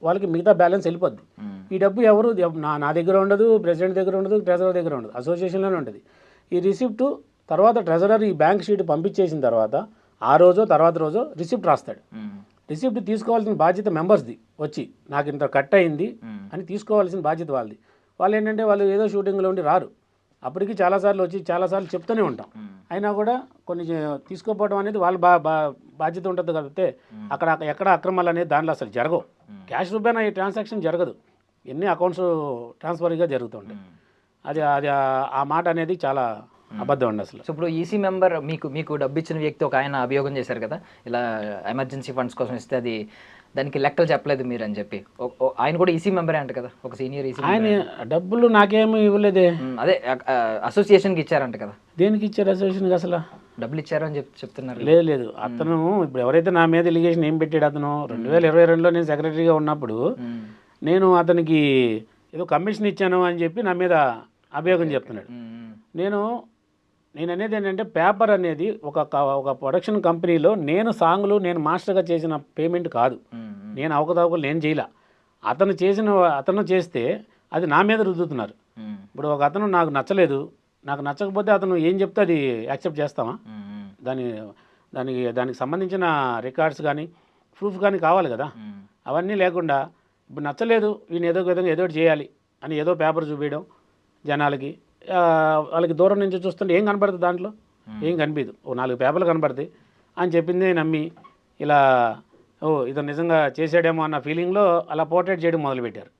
వాళ్ళకి మిగతా బ్యాలెన్స్ వెళ్ళిపోద్ది. ఈ డబ్బు నా దగ్గర ఉండదు, ప్రెసిడెంట్ దగ్గర ఉండదు, ట్రెజరర్ దగ్గర ఉండదు, అసోసియేషన్లోనే ఉంటుంది. ఈ రిసిప్ట్ తర్వాత ట్రెజరర్ ఈ బ్యాంక్ షీట్ పంపించేసిన తర్వాత ఆ తర్వాత రోజు రిసిప్ట్ రాస్తాడు. రిసిప్ట్ తీసుకోవాల్సిన బాధ్యత మెంబర్స్ది, వచ్చి నాకు ఇంత కట్ అయింది అని తీసుకోవాల్సిన బాధ్యత వాళ్ళది. వాళ్ళు ఏంటంటే వాళ్ళు ఏదో షూటింగ్లో ఉండి రారు, అప్పటికి చాలాసార్లు చెప్తూనే ఉంటాం. అయినా కూడా కొన్ని తీసుకోపోవడం అనేది వాళ్ళ బాధ్యత ఉంటుంది కాబట్టి ఎక్కడ అక్రమాలు అనేది దాంట్లో అసలు జరగవు. క్యాష్ రూపాయన ఈ ట్రాన్సాక్షన్ జరగదు, ఎన్ని అకౌంట్స్ ట్రాన్స్ఫర్గా జరుగుతుంటాయి. అది ఆ మాట అనేది చాలా అబద్ధం అండి అసలు. సో ఇప్పుడు ఈసీ మెంబర్ మీకు డబ్బు ఇచ్చిన వ్యక్తి ఒక ఆయన అభియోగం చేశారు కదా, ఇలా ఎమర్జెన్సీ ఫండ్స్ కోసం ఇస్తే అది దానికి లెక్కలు చెప్పలేదు మీరు అని చెప్పి. ఆయన కూడా ఈసీ మెంబరే అంట కదా, ఒక సీనియర్ ఈసీ. ఆయన డబ్బులు నాకేమీ ఇవ్వలేదే. అదే అసోసియేషన్కి ఇచ్చారంట కదా. దేనికి ఇచ్చారు అసోసియేషన్కి? అసలు డబ్బులు ఇచ్చారు అని చెప్తున్నారు. లేదు అతను ఇప్పుడు ఎవరైతే నా మీద ఎలిగేషన్ ఏం పెట్టాడు, అతను 2022లో నేను సెక్రటరీగా ఉన్నప్పుడు నేను అతనికి ఏదో కమిషన్ ఇచ్చాను అని చెప్పి నా మీద అభియోగం చెప్తున్నాడు. నేను అనేది ఏంటంటే పేపర్ అనేది ఒక ప్రొడక్షన్ కంపెనీలో నేను మాస్టర్గా చేసిన పేమెంట్ కాదు, నేను అవకతవకలు నేను చేయలే. అతను చేస్తే అది నా మీద రుద్దుతున్నారు. ఇప్పుడు ఒక అతను నాకు నచ్చకపోతే అతను ఏం చెప్తే అది యాక్సెప్ట్ చేస్తామా? దానికి సంబంధించిన రికార్డ్స్ కానీ ప్రూఫ్ కానీ కావాలి కదా. అవన్నీ లేకుండా ఇప్పుడు నచ్చలేదు ఈయన ఏదో విధంగా ఏదో చేయాలి అని ఏదో పేపర్ చూపించడం జనాలకి, వాళ్ళకి దూరం నుంచి చూస్తుంటే ఏం కనపడుతుంది, దాంట్లో ఏం కనిపించదు. 4 పేపర్లు కనపడతాయి అని చెప్పింది నమ్మి ఇలా ఇతను నిజంగా చేసాడేమో అన్న ఫీలింగ్లో అలా పోర్ట్రేట్ చేయడం మొదలుపెట్టారు.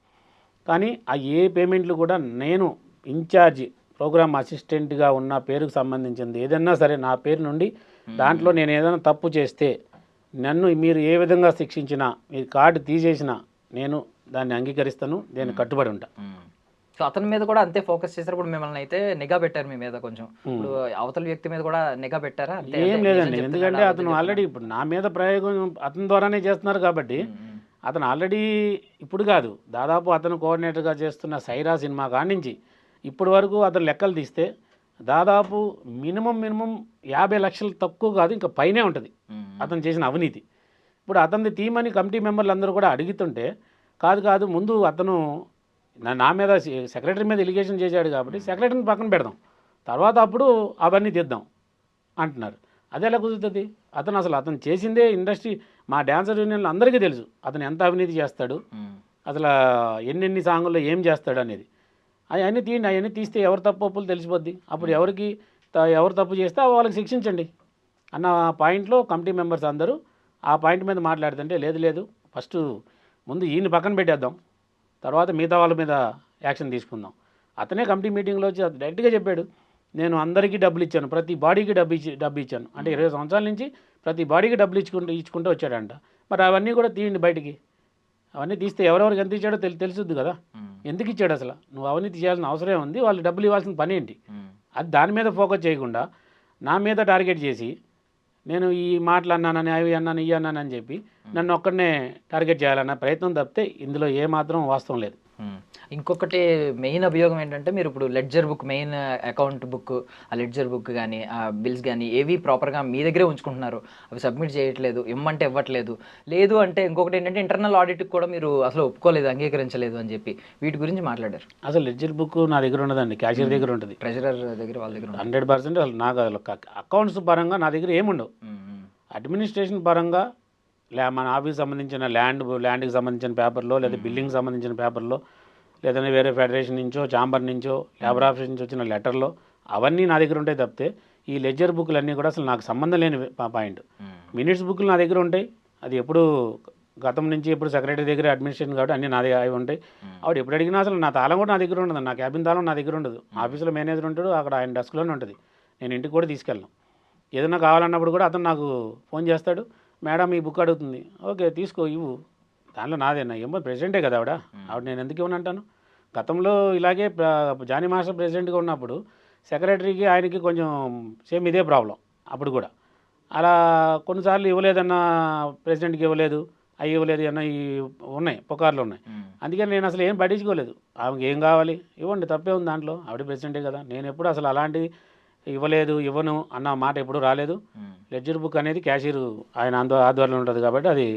కానీ ఏ పేమెంట్లు కూడా నేను ఇన్ఛార్జి ప్రోగ్రామ్ అసిస్టెంట్గా ఉన్న పేరుకు సంబంధించింది ఏదన్నా సరే నా పేరు నుండి దాంట్లో నేను ఏదైనా తప్పు చేస్తే నన్ను మీరు ఏ విధంగా శిక్షించినా, మీరు కార్డు తీసేసినా నేను దాన్ని అంగీకరిస్తాను, నేను కట్టుబడి ఉంటా. సో అతని మీద కూడా అంతే ఫోకస్ చేశారు. ఇప్పుడు మిమ్మల్ని అయితే నిఘా పెట్టారు మీ మీద కొంచెం, ఇప్పుడు అవతల వ్యక్తి మీద కూడా నిఘా పెట్టారా? ఏం లేదండి, ఎందుకంటే అతను ఆల్రెడీ ఇప్పుడు నా మీద ప్రయోగం అతని ద్వారానే చేస్తున్నారు కాబట్టి అతను ఆల్రెడీ ఇప్పుడు కాదు, దాదాపు అతను కోఆర్డినేటర్గా చేస్తున్న సైరా సినిమా కాడి నుంచి ఇప్పటి వరకు అతను లెక్కలు తీస్తే దాదాపు మినిమం 50 లక్షలు తక్కువ కాదు, ఇంకా పైనే ఉంటుంది అతను చేసిన అవినీతి. ఇప్పుడు అతన్ని తీయమని కమిటీ మెంబర్లు అందరూ కూడా అడుగుతుంటే కాదు ముందు అతను నా మీద సెక్రటరీ మీద ఎలిగేషన్ చేశాడు కాబట్టి సెక్రటరీని పక్కన పెడదాం, తర్వాత అప్పుడు అవన్నీ తీద్దాం అంటున్నారు. అది ఎలా కుదురుతుంది? అతను చేసిందే ఇండస్ట్రీ, మా డ్యాన్సర్ యూనియన్లు అందరికీ తెలుసు అతను ఎంత అవినీతి చేస్తాడు, అసలు ఎన్ని సాంగుల్లో ఏం చేస్తాడు అనేది. అవన్నీ తీయండి, అవన్నీ తీస్తే ఎవరు తప్పు ఒప్పులు తెలిసిపోద్ది. అప్పుడు ఎవరు తప్పు చేస్తే వాళ్ళకి శిక్షించండి అన్న పాయింట్లో కమిటీ మెంబర్స్ అందరూ ఆ పాయింట్ మీద మాట్లాడుతుంటే లేదు ఫస్ట్ ముందు ఈయన పక్కన పెట్టేద్దాం, తర్వాత మిగతా వాళ్ళ మీద యాక్షన్ తీసుకుందాం. అతనే కమిటీ మీటింగ్లో వచ్చి డైరెక్ట్గా చెప్పాడు, నేను అందరికీ డబ్బులు ఇచ్చాను, ప్రతి బాడీకి డబ్బు ఇచ్చాను. అంటే 20 సంవత్సరాల నుంచి ప్రతి బాడీకి డబ్బులు ఇచ్చుకుంటూ వచ్చాడంట. మరి అవన్నీ కూడా తీయండి బయటికి. అవన్నీ తీస్తే ఎవరెవరికి ఎంత ఇచ్చాడో తెలుసుద్ది కదా. ఎందుకు ఇచ్చాడు అసలు? నువ్వు అవినీతి చేయాల్సిన అవసరం ఉంది, వాళ్ళు డబ్బులు ఇవ్వాల్సిన పని ఏంటి? అది దాని మీద ఫోకస్ చేయకుండా నా మీద టార్గెట్ చేసి నేను ఈ మాటలు అన్నానని అవి అన్నాను ఇవి అన్నానని చెప్పి నన్ను ఒక్కడనే టార్గెట్ చేయాలన్న ప్రయత్నం తప్పితే ఇందులో ఏమాత్రం వాస్తవం లేదు. ఇంకొకటి మెయిన్ అభియోగం ఏంటంటే మీరు ఇప్పుడు ledger book, main account book, ఆ లెడ్జర్ బుక్ కానీ ఆ బిల్స్ కానీ ఏవి ప్రాపర్గా మీ దగ్గరే ఉంచుకుంటున్నారు, అవి సబ్మిట్ చేయట్లేదు, ఇమ్మంటే ఇవ్వట్లేదు. లేదు అంటే ఇంకొకటి ఏంటంటే ఇంటర్నల్ ఆడిట్కి కూడా మీరు అసలు ఒప్పుకోలేదు, అంగీకరించలేదు అని చెప్పి వీటి గురించి మాట్లాడారు. అసలు లెడ్జర్ బుక్ నా దగ్గర ఉండదండి, క్యాషియర్ దగ్గర ఉంటుంది, ట్రెజరర్ దగ్గర, వాళ్ళ దగ్గర 100%. అసలు నాకు అకౌంట్స్ పరంగా నా దగ్గర ఏముండవు. అడ్మినిస్ట్రేషన్ పరంగా మన ఆఫీస్ సంబంధించిన ల్యాండ్కి సంబంధించిన పేపర్లో, లేదా బిల్డింగ్ సంబంధించిన పేపర్లో, లేదంటే వేరే ఫెడరేషన్ నుంచో ఛాంబర్ నుంచో లేబర్ ఆఫీస్ నుంచి వచ్చిన లెటర్లో అవన్నీ నా దగ్గర ఉంటాయి తప్పితే ఈ లెడ్జర్ బుక్లు అన్నీ కూడా అసలు నాకు సంబంధం లేని పాయింట్. మినిట్స్ బుక్లు నా దగ్గర ఉంటాయి, అది ఎప్పుడు గతం నుంచి ఎప్పుడు సెక్రటరీ దగ్గర అడ్మినిస్ట్రేషన్ కాబట్టి అన్నీ నా దగ్గర అవి ఉంటాయి. ఆవిడ ఎప్పుడు అడిగినా అసలు నా తాళం కూడా నా దగ్గర ఉండదు, నా క్యాబిన్ తాళం నా దగ్గర ఉండదు. ఆఫీస్లో మేనేజర్ ఉంటాడు, అక్కడ ఆయన డెస్క్లోనే ఉంటుంది, నేను ఇంటికి కూడా తీసుకెళ్ళను. ఏదైనా కావాలన్నప్పుడు కూడా అతను నాకు ఫోన్ చేస్తాడు, మేడం ఈ బుక్ అడుగుతుంది, ఓకే తీసుకో ఇవ్వు, దానిలో నాదేనా ఏమో ప్రెసిడెంటే కదా ఆవిడ నేను ఎందుకు ఇవ్వనంటాను. గతంలో ఇలాగే జానీ మాస్టర్ ప్రెసిడెంట్గా ఉన్నప్పుడు సెక్రటరీకి ఆయనకి కొంచెం సేమ్ ఇదే ప్రాబ్లం. అప్పుడు కూడా అలా కొన్నిసార్లు ఇవ్వలేదన్న, ప్రెసిడెంట్కి ఇవ్వలేదు, అవి ఇవ్వలేదు అన్న ఈ ఉన్నాయి, పుకార్లు ఉన్నాయి. అందుకని నేను అసలు ఏం పట్టించుకోలేదు. ఆమెకి ఏం కావాలి ఇవ్వండి, తప్పే ఉంది దాంట్లో, ఆవిడ ప్రెసిడెంటే కదా. నేను ఎప్పుడు అసలు అలాంటివి ఇవ్వను అన్న మాట ఎప్పుడు రాలేదు. లెడ్జర్ బుక్ అనేది క్యాషియర్ ఆయన ఆధ్వర్యంలో ఉంటుంది కాబట్టి అది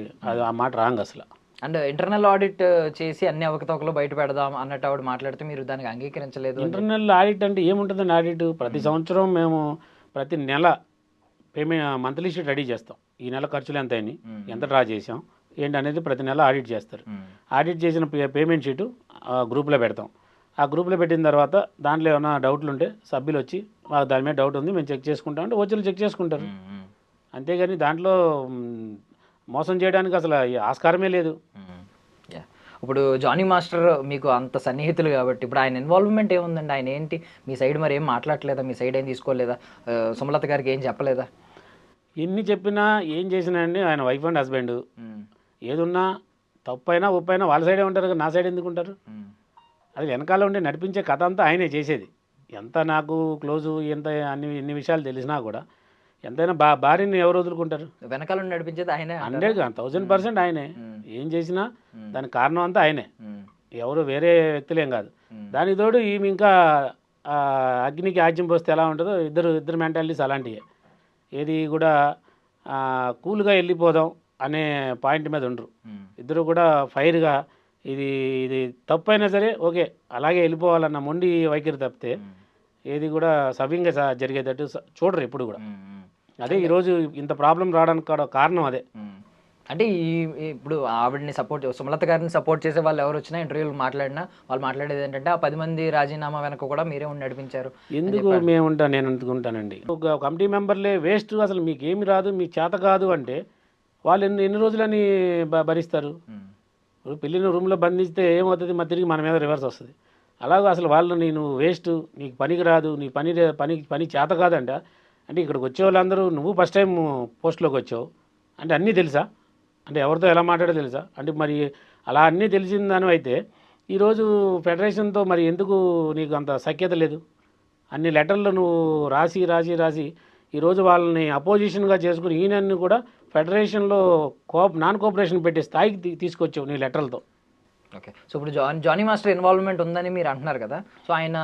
ఆ మాట రాంగ్ అసలు. అండ్ ఇంటర్నల్ ఆడిట్ చేసి అన్ని అవకతవకలు బయట పెడదాం అన్నట్టు ఆవిడ మాట్లాడితే మీరు దానికి అంగీకరించలేదు. ఇంటర్నల్ ఆడిట్ అంటే ఏముంటుందండి? ఆడిట్ ప్రతి సంవత్సరం మేము ప్రతి నెల మంత్లీ షీట్ రెడీ చేస్తాం. ఈ నెల ఖర్చులు ఎంత అయినాయి, ఎంత డ్రా చేసాం ఏంటి అనేది ప్రతి నెల ఆడిట్ చేస్తారు. ఆడిట్ చేసిన పేమెంట్ షీటు గ్రూప్లో పెడతాం. ఆ గ్రూప్లో పెట్టిన తర్వాత దాంట్లో ఏమైనా డౌట్లు ఉంటే సభ్యులు వచ్చి మాకు దాని మీద డౌట్ ఉంది మేము చెక్ చేసుకుంటాం అంటే వచ్చి చెక్ చేసుకుంటారు. అంతేగాని దాంట్లో మోసం చేయడానికి అసలు ఆస్కారమే లేదు. ఇప్పుడు జానీ మాస్టర్ మీకు అంత సన్నిహితులు కాబట్టి ఇప్పుడు ఆయన ఇన్వాల్వ్మెంట్ ఏముందండి? ఆయన ఏంటి మీ సైడ్ మరి ఏం మాట్లాడలేదా? మీ సైడ్ ఏం తీసుకోలేదా? సుమలత గారికి ఏం చెప్పలేదా? ఎన్ని చెప్పినా ఏం చేసినా అండి ఆయన వైఫ్ అండ్ హస్బెండ్, ఏదున్నా తప్పైనా ఒప్పైనా వాళ్ళ సైడే ఉంటారు కదా, నా సైడ్ ఎందుకు ఉంటారు? అది వెనకాల ఉండి నడిపించే కథ అంతా ఆయనే చేసేది. ఎంత నాకు క్లోజు, ఎంత ఎన్ని విషయాలు తెలిసినా కూడా ఎంతైనా భార్యని ఎవరు వదులుకుంటారు? వెనకాల నడిపించేది ఆయనే, 100% ఆయనే. ఏం చేసినా దానికి కారణం అంతా ఆయనే, ఎవరు వేరే వ్యక్తులేం కాదు. దానికి తోడు ఈమె ఇంకా అగ్నికి ఆజ్యం పోస్తే ఎలా ఉంటుందో ఇద్దరు మెంటాలిటీస్ అలాంటివే. ఏది కూడా కూల్గా వెళ్ళిపోదాం అనే పాయింట్ మీద ఉండరు. ఇద్దరు కూడా ఫైర్గా ఇది తప్పైనా సరే ఓకే అలాగే వెళ్ళిపోవాలన్న మొండి వైఖరి తప్పితే ఏది కూడా సవ్యంగా జరిగేటట్టు చూడరు ఎప్పుడు కూడా. అదే ఈరోజు ఇంత ప్రాబ్లం రావడానికి కారణం అదే. అంటే ఇప్పుడు ఆవిడని సుమలత గారిని సపోర్ట్ చేసే వాళ్ళు ఎవరు వచ్చినా ఇంటర్వ్యూలు మాట్లాడినా వాళ్ళు మాట్లాడేది ఏంటంటే ఆ 10 మంది రాజీనామా వెనక కూడా మీరే ఉండి నడిపించారు. ఎందుకు నేను అనుకుంటానండి, ఒక కమిటీ మెంబర్లే వేస్ట్, అసలు మీకు ఏమి రాదు, మీకు చేత కాదు అంటే వాళ్ళు ఎన్ని రోజులని భరిస్తారు? పిల్లిని రూమ్లో బంధిస్తే ఏమవుతుంది? మరి తిరిగి మన మీద రివర్స్ వస్తుంది. అలాగే అసలు వాళ్ళు నేను వేస్ట్, నీకు పనికి రాదు, నీ పని చేత కాదంట అంటే ఇక్కడికి వచ్చే వాళ్ళందరూ నువ్వు ఫస్ట్ టైం పోస్ట్లోకి వచ్చావు అంటే అన్నీ తెలుసా? అంటే ఎవరితో ఎలా మాట్లాడో తెలుసా? అంటే మరి అలా అన్నీ తెలిసిందని అయితే ఈరోజు ఫెడరేషన్తో మరి ఎందుకు నీకు అంత సఖ్యత లేదు? అన్ని లెటర్లు నువ్వు రాసి ఈరోజు వాళ్ళని అపోజిషన్గా చేసుకుని ఈయనని కూడా ఫెడరేషన్లో నాన్ కోఆపరేషన్ పెట్టే స్థాయికి తీసుకొచ్చావు నీ లెటర్లతో. ఓకే. సో ఇప్పుడు జానీ మాస్టర్ ఇన్వాల్వ్మెంట్ ఉందని మీరు అంటున్నారు కదా. సో ఆయన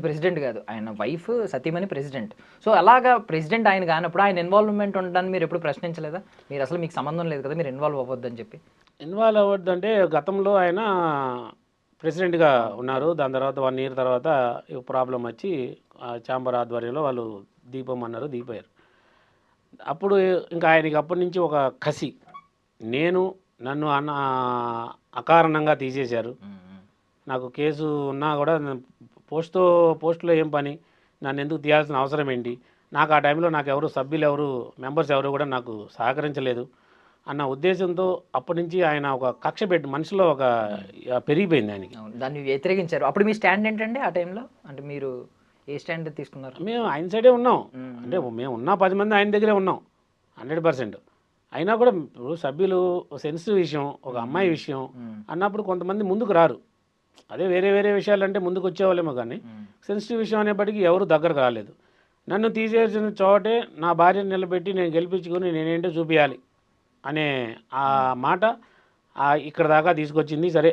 ప్రెసిడెంట్ కాదు, ఆయన వైఫ్ సతీమణి ప్రెసిడెంట్. సో అలాగా ప్రెసిడెంట్ ఆయన కానప్పుడు ఆయన ఇన్వాల్వ్మెంట్ ఉండడానికి మీరు ఎప్పుడు ప్రశ్నించలేదా? మీరు అసలు మీకు సంబంధం లేదు కదా, మీరు ఇన్వాల్వ్ అవ్వద్దని చెప్పి. ఇన్వాల్వ్ అవ్వద్దంటే గతంలో ఆయన ప్రెసిడెంట్గా ఉన్నారు. దాని తర్వాత 1 year తర్వాత ప్రాబ్లం వచ్చి ఛాంబర్ ఆధ్వర్యంలో వాళ్ళు దీపం అన్నారు, దీపోయారు. అప్పుడు ఇంకా ఆయనకి అప్పటి నుంచి ఒక కసి, నన్ను అకారణంగా తీసేశారు, నాకు కేసు ఉన్నా కూడా పోస్టులో ఏం పని, నన్ను ఎందుకు తీయాల్సిన అవసరం ఏంటి, నాకు ఆ టైంలో నాకు ఎవరు సభ్యులు ఎవరు మెంబర్స్ ఎవరు కూడా నాకు సహకరించలేదు అన్న ఉద్దేశంతో అప్పటి నుంచి ఆయన ఒక కక్ష పెట్టి మనసులో ఒక పెరిగిపోయింది ఆయనకి. దాన్ని వ్యతిరేకించారు. అప్పుడు మీ స్టాండ్ ఏంటండి ఆ టైంలో? అంటే మీరు ఏ స్టాండ్ తీసుకున్నారు? మేము ఆయన సైడే ఉన్నాం. అంటే మేము ఉన్న 10 మంది ఆయన దగ్గరే ఉన్నాం 100%. అయినా కూడా ఇప్పుడు సభ్యులు సెన్సిటివ్ విషయం, ఒక అమ్మాయి విషయం అన్నప్పుడు కొంతమంది ముందుకు రారు. అదే వేరే వేరే విషయాలు అంటే ముందుకు వచ్చేవాళ్ళేమో, కానీ సెన్సిటివ్ విషయం అనేప్పటికీ ఎవరు దగ్గరకు రాలేదు. నన్ను తీసేసిన చోటే నా భార్యను నిలబెట్టి నేను గెలిపించుకొని నేనేంటో చూపించాలి అనే ఆ మాట ఇక్కడ దాకా తీసుకొచ్చింది. సరే,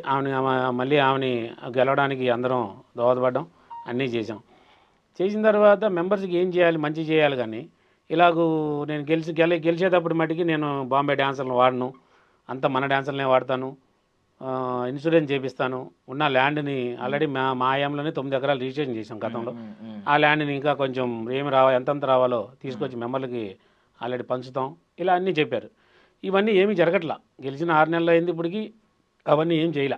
మళ్ళీ ఆమెని గెలవడానికి అందరం దోహదపడ్డాం, అన్నీ చేసిన తర్వాత మెంబర్స్కి ఏం చేయాలి, మంచి చేయాలి. కానీ ఇలాగూ నేను గెలిచేటప్పుడు మటుకి నేను బాంబే డ్యాన్సర్లను వాడను, అంతా మన డ్యాన్సర్లనే వాడతాను, ఇన్సూరెన్స్ చేపిస్తాను, ఉన్న ల్యాండ్ని ఆల్రెడీ మా ఆయాంలోనే 9 ఎకరాలు రిజిస్ట్రేషన్ చేసాం గతంలో. ఆ ల్యాండ్ని ఇంకా కొంచెం ఎంతంత రావాలో తీసుకొచ్చి మెంబర్లకి ఆల్రెడీ పంచుతాం, ఇలా అన్నీ చెప్పారు. ఇవన్నీ ఏమీ జరగట్లా. గెలిచిన 6 నెలలు అయింది ఇప్పటికి, అవన్నీ ఏం చేయలే.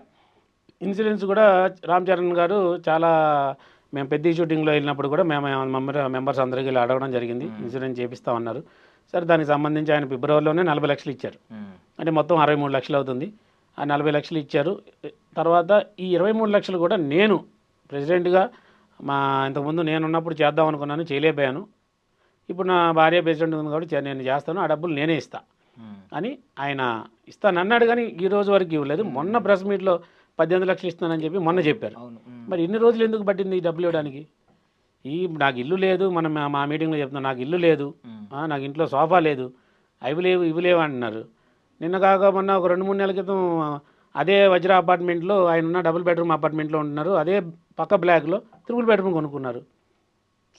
ఇన్సూరెన్స్ కూడా రామ్ చరణ్ గారు చాలా, మేము పెద్ద షూటింగ్లో వెళ్ళినప్పుడు కూడా మేము మెంబర్స్ అందరికీ అడగడం జరిగింది, ఇన్సూరెన్స్ చేపిస్తామన్నారు. సరే, దానికి సంబంధించి ఆయన ఫిబ్రవరిలోనే 40 లక్షలు ఇచ్చారు. అంటే మొత్తం 63 లక్షలు అవుతుంది. ఆ 40 లక్షలు ఇచ్చారు. తర్వాత ఈ 23 లక్షలు కూడా నేను ప్రెసిడెంట్గా ఇంతకుముందు నేనున్నప్పుడు చేద్దాం అనుకున్నాను, చేయలేకపోయాను. ఇప్పుడు నా భార్య ప్రెసిడెంట్ ఉంది కాబట్టి నేను చేస్తాను, ఆ డబ్బులు నేనే ఇస్తా అని ఆయన ఇస్తానన్నాడు. కానీ ఈ రోజు వరకు ఇవ్వలేదు. మొన్న ప్రెస్ మీట్లో 18 లక్షలు ఇస్తానని చెప్పి మొన్న చెప్పారు. మరి ఇన్ని రోజులు ఎందుకు పట్టింది ఈ డబ్బులు ఇవ్వడానికి? నాకు ఇల్లు లేదు, మా మీటింగ్లో చెప్తున్నాం, నాకు ఇల్లు లేదు, నాకు ఇంట్లో సోఫా లేదు, ఇవి లేవు అంటున్నారు. నిన్న కాక మొన్న ఒక 2-3 నెలల క్రితం అదే వజ్ర అపార్ట్మెంట్లో ఆయన ఉన్న డబుల్ బెడ్రూమ్ అపార్ట్మెంట్లో ఉంటున్నారు. అదే పక్క బ్లాక్లో 3 బెడ్రూమ్ కొనుక్కున్నారు.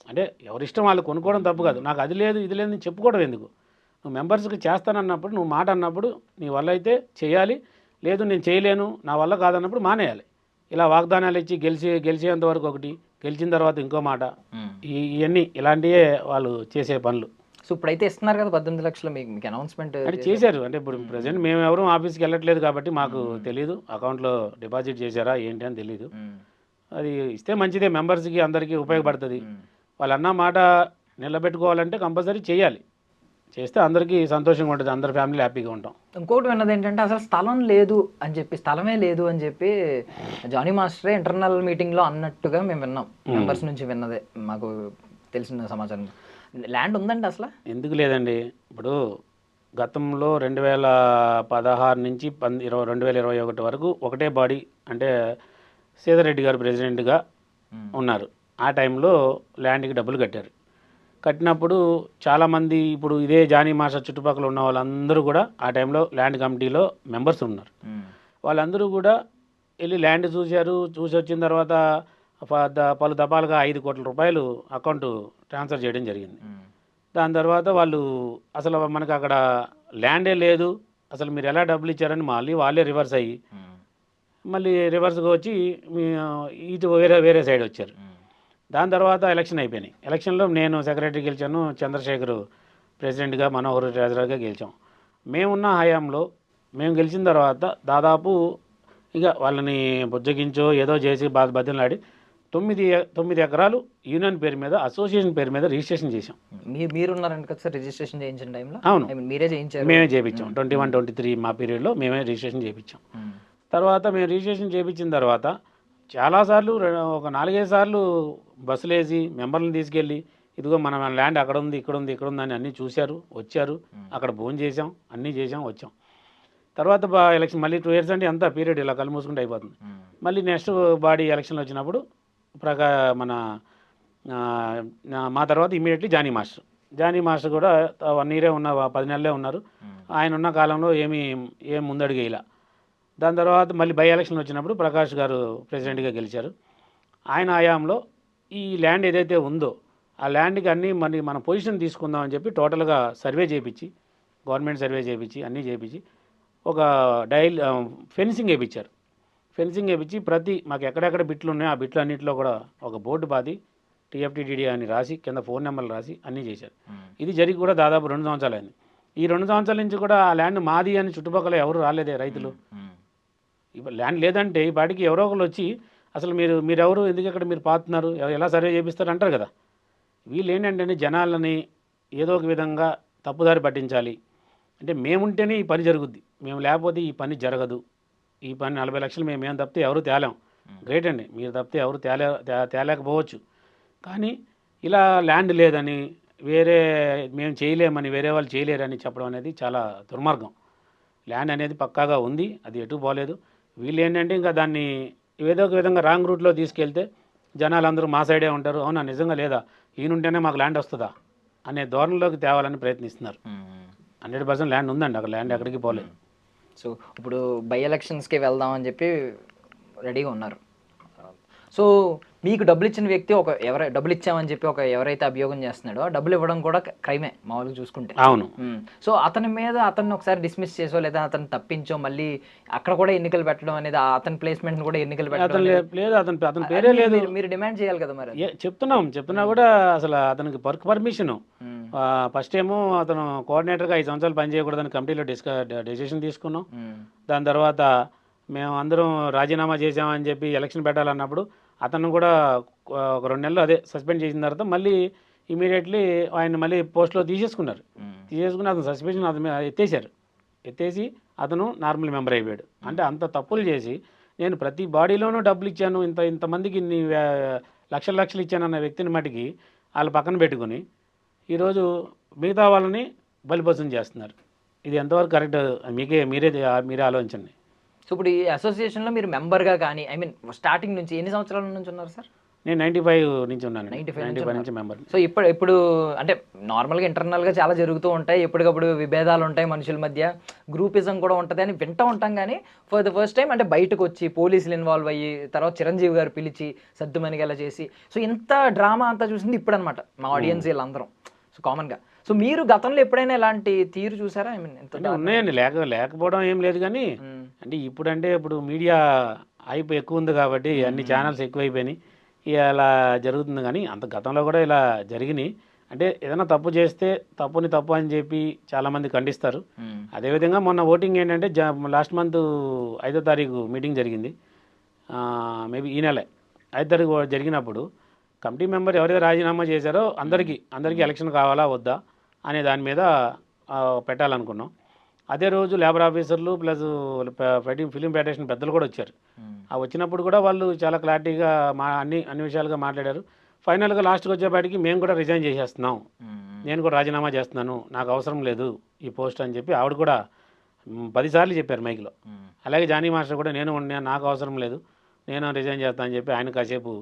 అంటే ఎవరిష్టం వాళ్ళు కొనుక్కోవడం తప్పు కాదు. నాకు అది లేదు ఇది లేదు చెప్పుకోవడం ఎందుకు? నువ్వు మెంబర్స్కి చేస్తానన్నప్పుడు, నువ్వు మాట అన్నప్పుడు నీ వల్ల అయితే చేయాలి, లేదు నేను చేయలేను నా వల్ల కాదన్నప్పుడు మానేయాలి. ఇలా వాగ్దానాలు ఇచ్చి గెలిచేంత వరకు ఒకటి, గెలిచిన తర్వాత ఇంకో మాట, ఇవన్నీ ఇలాంటివే వాళ్ళు చేసే పనులు. సో ఇప్పుడైతే ఇస్తున్నారు కదా 18 లక్షలు, మీకు అనౌన్స్మెంట్ అంటే చేశారు. అంటే ఇప్పుడు ప్రజెంట్ మేము ఎవరు ఆఫీస్కి వెళ్ళట్లేదు కాబట్టి మాకు తెలియదు, అకౌంట్లో డిపాజిట్ చేశారా ఏంటి అని తెలియదు. అది ఇస్తే మంచిదే, మెంబర్స్కి అందరికీ ఉపయోగపడుతుంది. వాళ్ళు అన్న మాట నిలబెట్టుకోవాలంటే కంపల్సరీ చేయాలి. చేస్తే అందరికీ సంతోషంగా ఉంటుంది, అందరి ఫ్యామిలీ హ్యాపీగా ఉంటాం. ఇంకోటి విన్నది ఏంటంటే అసలు స్థలమే లేదు అని చెప్పి జానీ మాస్టరే ఇంటర్నల్ మీటింగ్లో అన్నట్టుగా మేము విన్నాం. మెంబర్స్ నుంచి విన్నదే మాకు తెలిసిన సమాచారం. ల్యాండ్ ఉందండి అసలు? ఎందుకు లేదండి. ఇప్పుడు గతంలో 2016 నుంచి 2021 వరకు ఒకటే బాడీ, అంటే సీతారెడ్డి గారు ప్రెసిడెంట్గా ఉన్నారు. ఆ టైంలో ల్యాండ్కి డబ్బులు కట్టినప్పుడు చాలామంది, ఇప్పుడు ఇదే జానీ మాస్టర్ చుట్టుపక్కల ఉన్న వాళ్ళందరూ కూడా ఆ టైంలో ల్యాండ్ కమిటీలో మెంబర్స్ ఉన్నారు. వాళ్ళందరూ కూడా వెళ్ళి ల్యాండ్ చూసి వచ్చిన తర్వాత పలు దఫాలుగా 5 కోట్ల రూపాయలు అకౌంట్ ట్రాన్స్ఫర్ చేయడం జరిగింది. దాని తర్వాత వాళ్ళు అసలు మనకు అక్కడ ల్యాండే లేదు, అసలు మీరు ఎలా డబ్బులు ఇచ్చారని వాళ్ళే రివర్స్ అయ్యి మళ్ళీ రివర్స్గా వచ్చి ఇటు వేరే సైడ్ వచ్చారు. దాని తర్వాత ఎలక్షన్ అయిపోయినాయి. ఎలక్షన్లో నేను సెక్రటరీ గెలిచాను, చంద్రశేఖర్ ప్రెసిడెంట్గా, మనోహర్ ట్రెజరర్గా గెలిచాం. మేమున్న హయాంలో మేము గెలిచిన తర్వాత దాదాపు ఇక వాళ్ళని బుజ్జగించో ఏదో చేసి బద్దలాడి 9 ఎకరాలు యూనియన్ పేరు మీద, అసోసియేషన్ పేరు మీద రిజిస్ట్రేషన్ చేసాం. మీరున్నారంట కదా సార్ రిజిస్ట్రేషన్ చేయించిన టైంలో? అవును, మీరే చేయించారు? మేమే చేయించాం. 21-23 మా పీరియడ్లో మేమే రిజిస్ట్రేషన్ చేయించాం. తర్వాత మేము రిజిస్ట్రేషన్ చేయించిన తర్వాత చాలాసార్లు, ఒక 4-5 సార్లు బస్సులు వేసి మెంబర్లను తీసుకెళ్ళి, ఇదిగో మన ల్యాండ్ అక్కడ ఉంది ఇక్కడ ఉంది అని అన్నీ చూశారు, వచ్చారు, అక్కడ భోజనం చేసాం, అన్నీ చేసాం, వచ్చాం. తర్వాత ఎలక్షన్ మళ్ళీ 2 years అంటే ఎంత పీరియడ్ ఇలా కళ్ళు మూసుకుంటూ అయిపోతుంది. మళ్ళీ నెక్స్ట్ బాడీ ఎలక్షన్లు వచ్చినప్పుడు మా తర్వాత ఇమీడియట్లీ జానీ మాస్టర్ కూడా 1 year ఉన్న 10 నెలలే ఉన్నారు. ఆయన ఉన్న కాలంలో ఏం ముందడుగు వేయలా. దాని తర్వాత మళ్ళీ బై ఎలక్షన్ వచ్చినప్పుడు ప్రకాష్ గారు ప్రెసిడెంట్గా గెలిచారు. ఆయన హయాంలో ఈ ల్యాండ్ ఏదైతే ఉందో ఆ ల్యాండ్కి అన్నీ మన పొజిషన్ తీసుకుందామని చెప్పి టోటల్గా సర్వే చేయించి, గవర్నమెంట్ సర్వే చేయించి అన్నీ చేయించి ఒక ఫెన్సింగ్ వేయించారు. ఫెన్సింగ్ వేయించి మాకు ఎక్కడెక్కడ బిట్లు ఉన్నాయో ఆ బిట్లు అన్నింటిలో కూడా ఒక బోర్డు బాది టీఎఫ్టీడీడీ అని రాసి కింద ఫోన్ నెంబర్లు రాసి అన్నీ చేశారు. ఇది జరిగి కూడా దాదాపు 2 సంవత్సరాలు అయింది. ఈ 2 సంవత్సరాల నుంచి కూడా ఆ ల్యాండ్ మాది అని చుట్టుపక్కల ఎవరు రాలేదే రైతులు. ఇప్పుడు ల్యాండ్ లేదంటే ఈ పాటికి ఎవరో ఒకరు వచ్చి అసలు మీరెవరు, ఎందుకు ఇక్కడ మీరు పాతున్నారు, ఎలా సర్వే చేపిస్తారు అంటారు కదా. వీళ్ళు ఏంటంటే జనాలని ఏదో ఒక విధంగా తప్పుదారి పట్టించాలి. అంటే మేముంటేనే ఈ పని జరుగుద్ది, మేము లేకపోతే ఈ పని జరగదు, ఈ పని 40 లక్షలు మేము తప్పితే ఎవరు తేలేం. గ్రేట్ అండి, మీరు తప్పితే ఎవరు తేలేకపోవచ్చు. కానీ ఇలా ల్యాండ్ లేదని మేము చేయలేమని వేరే వాళ్ళు చేయలేరని చెప్పడం అనేది చాలా దుర్మార్గం. ల్యాండ్ అనేది పక్కాగా ఉంది, అది ఎటు పోలేదు. వీళ్ళు ఏంటంటే ఇంకా దాన్ని ఏదో ఒక విధంగా రాంగ్ రూట్లో తీసుకెళ్తే జనాలు అందరూ మా సైడే ఉంటారు, అవునా నిజంగా లేదా, ఈయనుంటేనే మాకు ల్యాండ్ వస్తుందా అనే ధోరణిలోకి తేవాలని ప్రయత్నిస్తున్నారు. 100% ల్యాండ్ ఉందండి, అక్కడ ల్యాండ్ ఎక్కడికి పోలేదు. సో ఇప్పుడు బై ఎలక్షన్స్కి వెళ్దామని చెప్పి రెడీగా ఉన్నారు. సో మీకు డబ్బులు ఇచ్చిన వ్యక్తి డబ్బులు ఇచ్చామని చెప్పి ఎవరైతే అభియోగం చేస్తున్నాడో ఆ డబ్బులు ఇవ్వడం కూడా క్రైమే మామూలుగా చూసుకుంటే. అవును. సో అతన్ని ఒకసారి డిస్మిస్ చేసో లేదా అతను తప్పించో మళ్ళీ అక్కడ కూడా ఎన్నికలు పెట్టడం అనేది అతని ప్లేస్మెంట్ కూడా ఎన్నికలు పెట్టడం లేదు, అతని పేరే లేదు. మీరు డిమాండ్ చేయాలి కదా మరి. చెప్తున్నా కూడా అసలు అతనికి వర్క్ పర్మిషన్ ఫస్ట్ ఏమో అతను కోఆర్డినేటర్గా 5 సంవత్సరాలు పనిచేయకూడదని కమిటీలో డెసిషన్ తీసుకున్నాం. దాని తర్వాత మేము అందరం రాజీనామా చేసామని చెప్పి ఎలక్షన్ పెట్టాలన్నప్పుడు అతను కూడా ఒక 2 నెలలు అదే సస్పెండ్ చేసిన తర్వాత మళ్ళీ ఇమీడియట్లీ ఆయన మళ్ళీ పోస్ట్లో తీసేసుకుని అతను సస్పెన్షన్ అతను ఎత్తేసి అతను నార్మల్ మెంబర్ అయిపోయాడు. అంటే అంత తప్పులు చేసి నేను ప్రతి బాడీలోనూ డబ్బులు ఇచ్చాను, ఇంతమందికి ఇన్ని లక్షలు ఇచ్చానన్న వ్యక్తిని మటుకి వాళ్ళు పక్కన పెట్టుకుని ఈరోజు మిగతా వాళ్ళని బలిపశం చేస్తున్నారు. ఇది ఎంతవరకు కరెక్ట్ మీరే ఆలోచించండి. సో ఇప్పుడు ఈ అసోసియేషన్లో మీరు మెంబర్గా కానీ స్టార్టింగ్ నుంచి ఎన్ని సంవత్సరాల నుంచి ఉన్నారు సార్? నేను 95 నుంచి ఉన్నాను. 95 నుంచి మెంబర్. సో ఇప్పుడు అంటే నార్మల్గా ఇంటర్నల్గా చాలా జరుగుతూ ఉంటాయి, ఎప్పటికప్పుడు విభేదాలు ఉంటాయి మనుషుల మధ్య, గ్రూపిజం కూడా ఉంటుంది అని వింటూ ఉంటాం. కానీ ఫర్ ద ఫస్ట్ టైం అంటే బయటకు వచ్చి పోలీసులు ఇన్వాల్వ్ అయ్యి తర్వాత చిరంజీవి గారు పిలిచి సద్దుమణిగేలా చేసి సో ఇంత డ్రామా అంతా చూసింది ఇప్పుడు అనమాట మా ఆడియన్స్ వీళ్ళందరం. సో కామన్గా సో మీరు గతంలో ఎప్పుడైనా ఇలాంటి తీరు చూసారా? ఉన్నాయండి, లేకపోవడం ఏం లేదు. కానీ అంటే ఇప్పుడు మీడియా హైప్ ఎక్కువ ఉంది కాబట్టి అన్ని ఛానల్స్ ఎక్కువైపోయినాయి, ఇలా జరుగుతుంది. కానీ అంత గతంలో కూడా ఇలా జరిగినాయి. అంటే ఏదైనా తప్పు చేస్తే తప్పు అని చెప్పి చాలామంది ఖండిస్తారు. అదేవిధంగా మొన్న ఓటింగ్ ఏంటంటే లాస్ట్ మంత్ 5వ తారీఖు మీటింగ్ జరిగింది, మేబీ ఈ నెల 5వ తారీఖు జరిగినప్పుడు కమిటీ మెంబర్ ఎవరైతే రాజీనామా చేశారో అందరికీ ఎలక్షన్ కావాలా వద్దా అనే దాని మీద పెట్టాలనుకున్నాం. అదే రోజు లేబర్ ఆఫీసర్లు ప్లస్ ఫిలిం ఫెడరేషన్ పెద్దలు కూడా వచ్చారు. వచ్చినప్పుడు కూడా వాళ్ళు చాలా క్లారిటీగా అన్ని విషయాలుగా మాట్లాడారు. ఫైనల్గా లాస్ట్కి వచ్చేపాటికి మేము కూడా రిజైన్ చేసేస్తున్నాం, నేను కూడా రాజీనామా చేస్తున్నాను, నాకు అవసరం లేదు ఈ పోస్ట్ అని చెప్పి ఆవిడ కూడా 10 సార్లు చెప్పారు మైక్లో. అలాగే జానీ మాస్టర్ కూడా నేను నాకు అవసరం లేదు, నేను రిజైన్ చేస్తాను అని చెప్పి ఆయన కాసేపు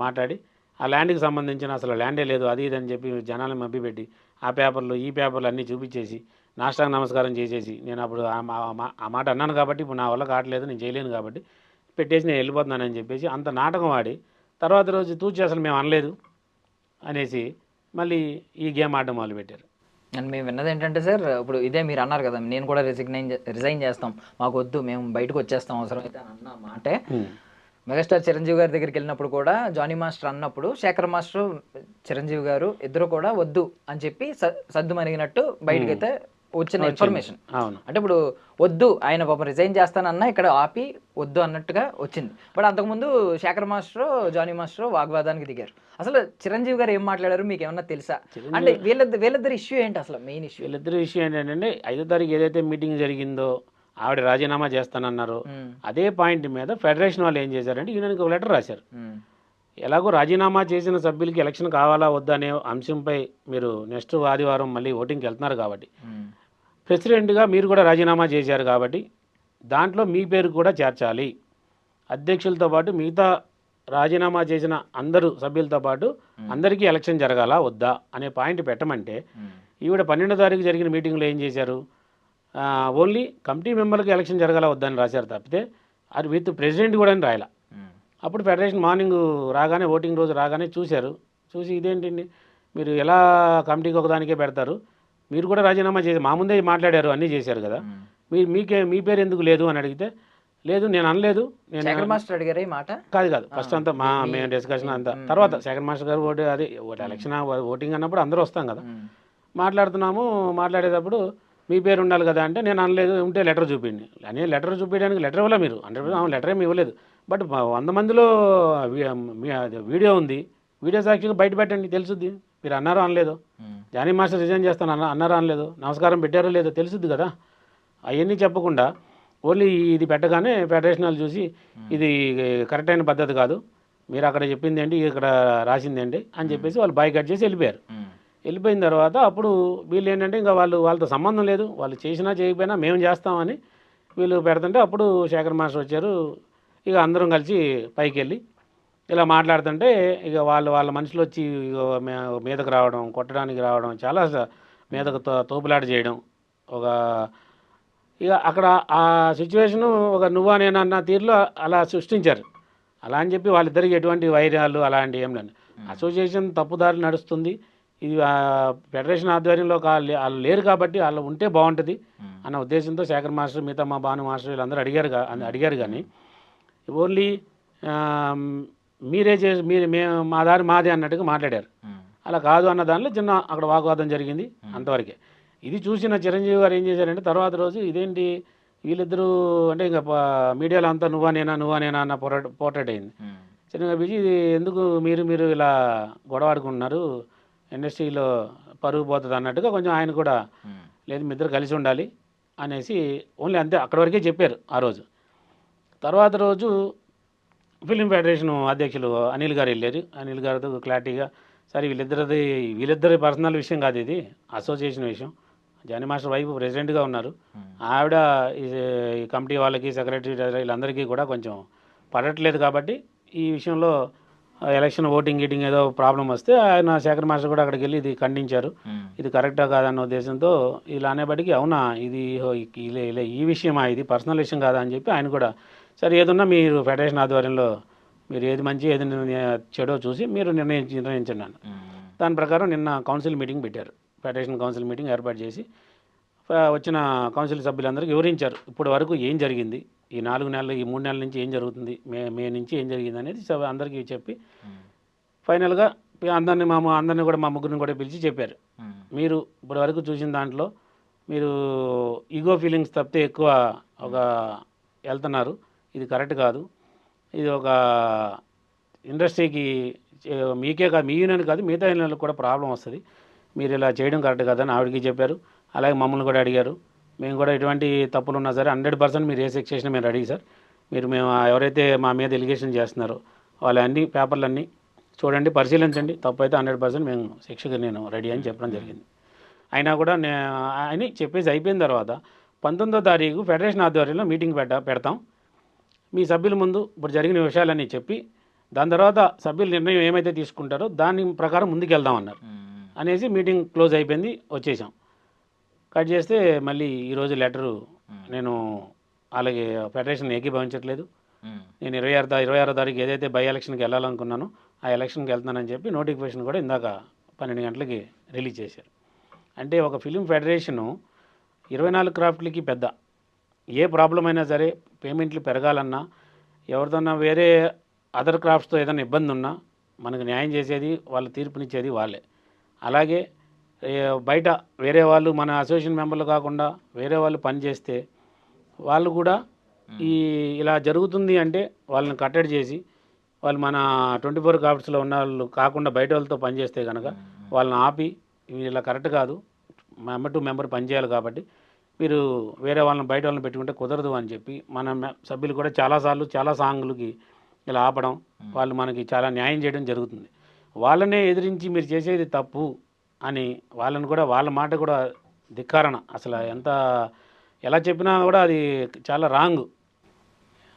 మాట్లాడి ఆ ల్యాండ్కి సంబంధించిన అసలు ల్యాండే లేదు అది ఇది అని చెప్పి జనాలను మభ్యపెట్టి ఆ పేపర్లు ఈ పేపర్లు అన్నీ చూపించేసి నాష్టాకు నమస్కారం చేసేసి నేను అప్పుడు ఆ మాట అన్నాను కాబట్టి ఇప్పుడు నా వల్ల కావట్లేదు, నేను చేయలేను కాబట్టి పెట్టేసి నేను వెళ్ళిపోతున్నానని చెప్పేసి అంత నాటకం ఆడి తర్వాత రోజు తూచి అసలు మేము అనలేదు అనేసి మళ్ళీ ఈ గేమ్ ఆడడం మొదలుపెట్టారు. అండ్ మేము విన్నది ఏంటంటే సార్, ఇప్పుడు ఇదే మీరు అన్నారు కదా నేను కూడా రిజైన్ చేస్తాం, మాకు వద్దు, మేము బయటకు వచ్చేస్తాం అవసరం అయితే అని అన్న మాటే మెగాస్టార్ చిరంజీవి గారి దగ్గరికి వెళ్ళినప్పుడు కూడా జానీ మాస్టర్ అన్నప్పుడు శేఖర్ మాస్టర్ చిరంజీవి గారు ఇద్దరు కూడా వద్దు అని చెప్పి సద్దుమణిగినట్టు బయటకైతే వచ్చిన ఇన్ఫర్మేషన్. అంటే ఇప్పుడు వద్దు ఆయన పాపం రిజైన్ చేస్తానన్నా ఇక్కడ ఆపి వద్దు అన్నట్టుగా వచ్చింది. బట్ అంతకుముందు శేఖర్ మాస్టర్ జానీ మాస్టర్ వాగ్వాదానికి దిగారు. అసలు చిరంజీవి గారు ఏం మాట్లాడారు మీకు ఏమన్నా తెలుసా? అంటే వీళ్ళిద్దరు ఇష్యూ ఏంటి అసలు మెయిన్ ఇష్యూ? వీళ్ళిద్దరు ఇష్యూ ఏంటంటే 5వ తారీఖు ఏదైతే మీటింగ్ జరిగిందో ఆవిడ రాజీనామా చేస్తానన్నారు, అదే పాయింట్ మీద ఫెడరేషన్ వాళ్ళు ఏం చేశారంటే యూనియన్కి ఒక లెటర్ రాశారు. ఎలాగో రాజీనామా చేసిన సభ్యులకి ఎలక్షన్ కావాలా వద్దా అనే అంశంపై మీరు నెక్స్ట్ ఆదివారం మళ్ళీ ఓటింగ్కి వెళ్తున్నారు కాబట్టి ప్రెసిడెంట్గా మీరు కూడా రాజీనామా చేశారు కాబట్టి దాంట్లో మీ పేరు కూడా చేర్చాలి, అధ్యక్షులతో పాటు మిగతా రాజీనామా చేసిన అందరూ సభ్యులతో పాటు అందరికీ ఎలక్షన్ జరగాలా వద్దా అనే పాయింట్ పెట్టమంటే ఈవిడ 12వ తారీఖు జరిగిన మీటింగ్లో ఏం చేశారు, ఓన్లీ కమిటీ మెంబర్కి ఎలక్షన్ జరగాల వద్దని రాశారు తప్పితే అది విత్ ప్రెసిడెంట్ కూడా అని రాయాల. అప్పుడు ఫెడరేషన్ మార్నింగ్ రాగానే ఓటింగ్ రోజు రాగానే చూశారు. చూసి ఇదేంటండి మీరు ఎలా కమిటీకి ఒకదానికే పెడతారు, మీరు కూడా రాజీనామా చేసి మా ముందే మాట్లాడారు అన్నీ చేశారు కదా, మీ పేరు ఎందుకు లేదు అని అడిగితే లేదు నేను అనలేదు, నేను శేఖర్ మాస్టర్ అడిగారు ఈ మాట. కాదు ఫస్ట్ అంతా మేము డిస్కషన్ అంతా తర్వాత శేఖర్ మాస్టర్ గారు ఎలక్షన్ ఓటింగ్ అన్నప్పుడు అందరూ వస్తాం కదా, మాట్లాడేటప్పుడు మీ పేరు ఉండాలి కదా అంటే నేను అనలేదు, ఉంటే లెటర్ చూపిండి అని. లెటర్ చూపించడానికి లెటర్ ఇవ్వలే మీరు, 100% లెటర్ ఏమి ఇవ్వలేదు. బట్ 100 మందిలో వీడియో ఉంది, వీడియో సాక్షిగా బయట పెట్టండి తెలుసుద్ది, మీరు అన్నారో అనలేదు. జానీ మాస్టర్ రిజైన్ చేస్తాను అన్నారో అనలేదు, నమస్కారం పెట్టారో లేదో తెలుసుద్ది కదా. అవన్నీ చెప్పకుండా ఓన్లీ ఇది పెట్టగానే ఫెడరేషన్ వాళ్ళు చూసి ఇది కరెక్ట్ అయిన పద్ధతి కాదు, మీరు అక్కడ చెప్పింది ఏంటి ఇక్కడ రాసింది ఏంటి అని చెప్పేసి వాళ్ళు బాయ్కాట్ చేసి వెళ్ళిపోయారు. వెళ్ళిపోయిన తర్వాత అప్పుడు వీళ్ళు ఏంటంటే ఇంకా వాళ్ళతో సంబంధం లేదు, వాళ్ళు చేసినా చేయకపోయినా మేము చేస్తామని వీళ్ళు పెడుతుంటే అప్పుడు శేఖర్ మాస్టర్ వచ్చారు. ఇక అందరం కలిసి పైకి వెళ్ళి ఇలా మాట్లాడుతుంటే ఇక వాళ్ళ మనుషులు వచ్చి మీదకు రావడం, కొట్టడానికి రావడం, చాలా మీదకు తోపులాట చేయడం. ఇక అక్కడ ఆ సిచ్యువేషను ఒక నువ్వా నేనన్న తీరులో అలా సృష్టించారు. అలా అని చెప్పి వాళ్ళిద్దరికి ఎటువంటి వైరాలు అలాంటి ఏం లేదు. అసోసియేషన్ తప్పుదారి నడుస్తుంది, ఇది ఫెడరేషన్ ఆధ్వర్యంలో వాళ్ళు లేరు కాబట్టి వాళ్ళు ఉంటే బాగుంటుంది అన్న ఉద్దేశంతో శేఖర్ మాస్టర్ మిగతా మా భాను మాస్టర్ వీళ్ళందరూ అడిగారు కానీ ఓన్లీ మీరే చేసి మా దారి మాదే అన్నట్టుగా మాట్లాడారు. అలా కాదు అన్న దానిలో చిన్న అక్కడ వాగ్వాదం జరిగింది, అంతవరకే. ఇది చూసిన చిరంజీవి గారు ఏం చేశారంటే తర్వాత రోజు ఇదేంటి వీళ్ళిద్దరూ అంటే ఇంకా మీడియాలో అంతా నువ్వా నేనా అన్న పోర్ట్రేట్ అయింది. చిన్నగా పిలిచి ఇది ఎందుకు మీరు ఇలా గొడవ ఆడుకుంటున్నారు, ఇండస్ట్రీలో పరుగు పోతుంది అన్నట్టుగా కొంచెం ఆయన కూడా లేదు మీ ఇద్దరు కలిసి ఉండాలి అనేసి ఓన్లీ అంతే అక్కడి వరకే చెప్పారు ఆ రోజు. తర్వాత రోజు ఫిలిం ఫెడరేషన్ అధ్యక్షులు అనిల్ గారు వెళ్ళారు. అనిల్ గారితో క్లారిటీగా సరే వీళ్ళిద్దరి పర్సనల్ విషయం కాదు, ఇది అసోసియేషన్ విషయం. జానీ మాస్టర్ వైఫ్ ప్రెసిడెంట్గా ఉన్నారు, ఆవిడ ఈ కమిటీ వాళ్ళకి సెక్రటరీ వీళ్ళందరికీ కూడా కొంచెం పడట్లేదు కాబట్టి ఈ విషయంలో ఎలక్షన్ ఓటింగ్ ఏదో ప్రాబ్లం వస్తే ఆయన శేఖర్ మాస్టర్ కూడా అక్కడికి వెళ్ళి ఇది ఖండించారు, ఇది కరెక్టా కాదన్న ఉద్దేశంతో ఇలా అనేప్పటికీ అవునా ఇది ఈ విషయమా, ఇది పర్సనల్ విషయం కాదా అని చెప్పి ఆయన కూడా సరే ఏదన్నా మీరు ఫెడరేషన్ ఆధ్వర్యంలో మీరు ఏది మంచి ఏది చెడో చూసి మీరు నిర్ణయించండి అన్న. దాని ప్రకారం నిన్న కౌన్సిల్ మీటింగ్ పెట్టారు. ఫెడరేషన్ కౌన్సిల్ మీటింగ్ ఏర్పాటు చేసి వచ్చిన కౌన్సిల్ సభ్యులందరికీ వివరించారు ఇప్పటి వరకు ఏం జరిగింది, ఈ 4 నెలలు ఈ 3 నెలల నుంచి ఏం జరుగుతుంది, మే నుంచి ఏం జరిగింది అనేది అందరికీ చెప్పి ఫైనల్గా అందరినీ కూడా మా ముగ్గురిని కూడా పిలిచి చెప్పారు, మీరు ఇప్పటి వరకు చూసిన దాంట్లో మీరు ఈగో ఫీలింగ్స్ తప్పితే ఎక్కువ వెళ్తున్నారు, ఇది కరెక్ట్ కాదు, ఇది ఒక ఇండస్ట్రీకి మీకే కాదు మీ యూనియన్ కాదు మిగతా యూనియన్లకు కూడా ప్రాబ్లం వస్తుంది, మీరు ఇలా చేయడం కరెక్ట్ కాదని ఆవిడకి చెప్పారు. అలాగే మమ్మల్ని కూడా అడిగారు, మేము కూడా ఎటువంటి తప్పులు ఉన్నా సరే 100% మీరు ఏ శిక్ష చేసినా మేము రెడీ సార్, మేము ఎవరైతే మా మీద ఎలిగేషన్ చేస్తున్నారో వాళ్ళ అన్ని పేపర్లన్నీ చూడండి పరిశీలించండి, తప్పు అయితే 100% మేము శిక్షకు నేను రెడీ అని చెప్పడం జరిగింది. అయినా కూడా అని చెప్పేసి అయిపోయిన తర్వాత 19వ తారీఖు ఫెడరేషన్ ఆధ్వర్యంలో మీటింగ్ పెడతాం, మీ సభ్యుల ముందు ఇప్పుడు జరిగిన విషయాలన్నీ చెప్పి దాని తర్వాత సభ్యుల నిర్ణయం ఏమైతే తీసుకుంటారో దాని ప్రకారం ముందుకు వెళ్దామన్నారు అనేసి మీటింగ్ క్లోజ్ అయిపోయింది. వచ్చేసాం. కట్ చేస్తే మళ్ళీ ఈరోజు లెటరు నేను అలాగే ఫెడరేషన్ ఏకీభవించట్లేదు, నేను 26వ తారీఖు ఏదైతే బై ఎలక్షన్కి వెళ్ళాలనుకున్నానో ఆ ఎలక్షన్కి వెళ్తున్నానని చెప్పి నోటిఫికేషన్ కూడా ఇందాక 12 గంటలకి రిలీజ్ చేశారు. అంటే ఒక ఫిలిం ఫెడరేషను 24 క్రాఫ్ట్లకి పెద్ద, ఏ ప్రాబ్లం అయినా సరే పేమెంట్లు పెరగాలన్నా ఎవరితోన్నా వేరే అదర్ క్రాఫ్ట్స్తో ఏదైనా ఇబ్బంది ఉన్నా మనకు న్యాయం చేసేది వాళ్ళు, తీర్పునిచ్చేది వాళ్ళే. అలాగే బయట వేరే వాళ్ళు మన అసోసియేషన్ మెంబర్లు కాకుండా వేరే వాళ్ళు పనిచేస్తే వాళ్ళు కూడా ఇలా జరుగుతుంది అంటే వాళ్ళని కట్టడి చేసి వాళ్ళు మన 24 క్రాఫ్ట్స్లో ఉన్న వాళ్ళు కాకుండా బయట వాళ్ళతో పనిచేస్తే కనుక వాళ్ళని ఆపి ఇలా కరెక్ట్ కాదు, మెంబర్ టు మెంబర్ పనిచేయాలి కాబట్టి మీరు వేరే వాళ్ళని బయట వాళ్ళని పెట్టుకుంటే కుదరదు అని చెప్పి మన సభ్యులు కూడా చాలాసార్లు చాలా సాంగులకి ఇలా ఆపడం, వాళ్ళు మనకి చాలా న్యాయం చేయడం జరుగుతుంది. వాళ్ళనే ఎదిరించి మీరు చేసేది తప్పు అని వాళ్ళని కూడా వాళ్ళ మాట కూడా ధిక్కారణ, అసలు ఎలా చెప్పినా కూడా అది చాలా రాంగ్.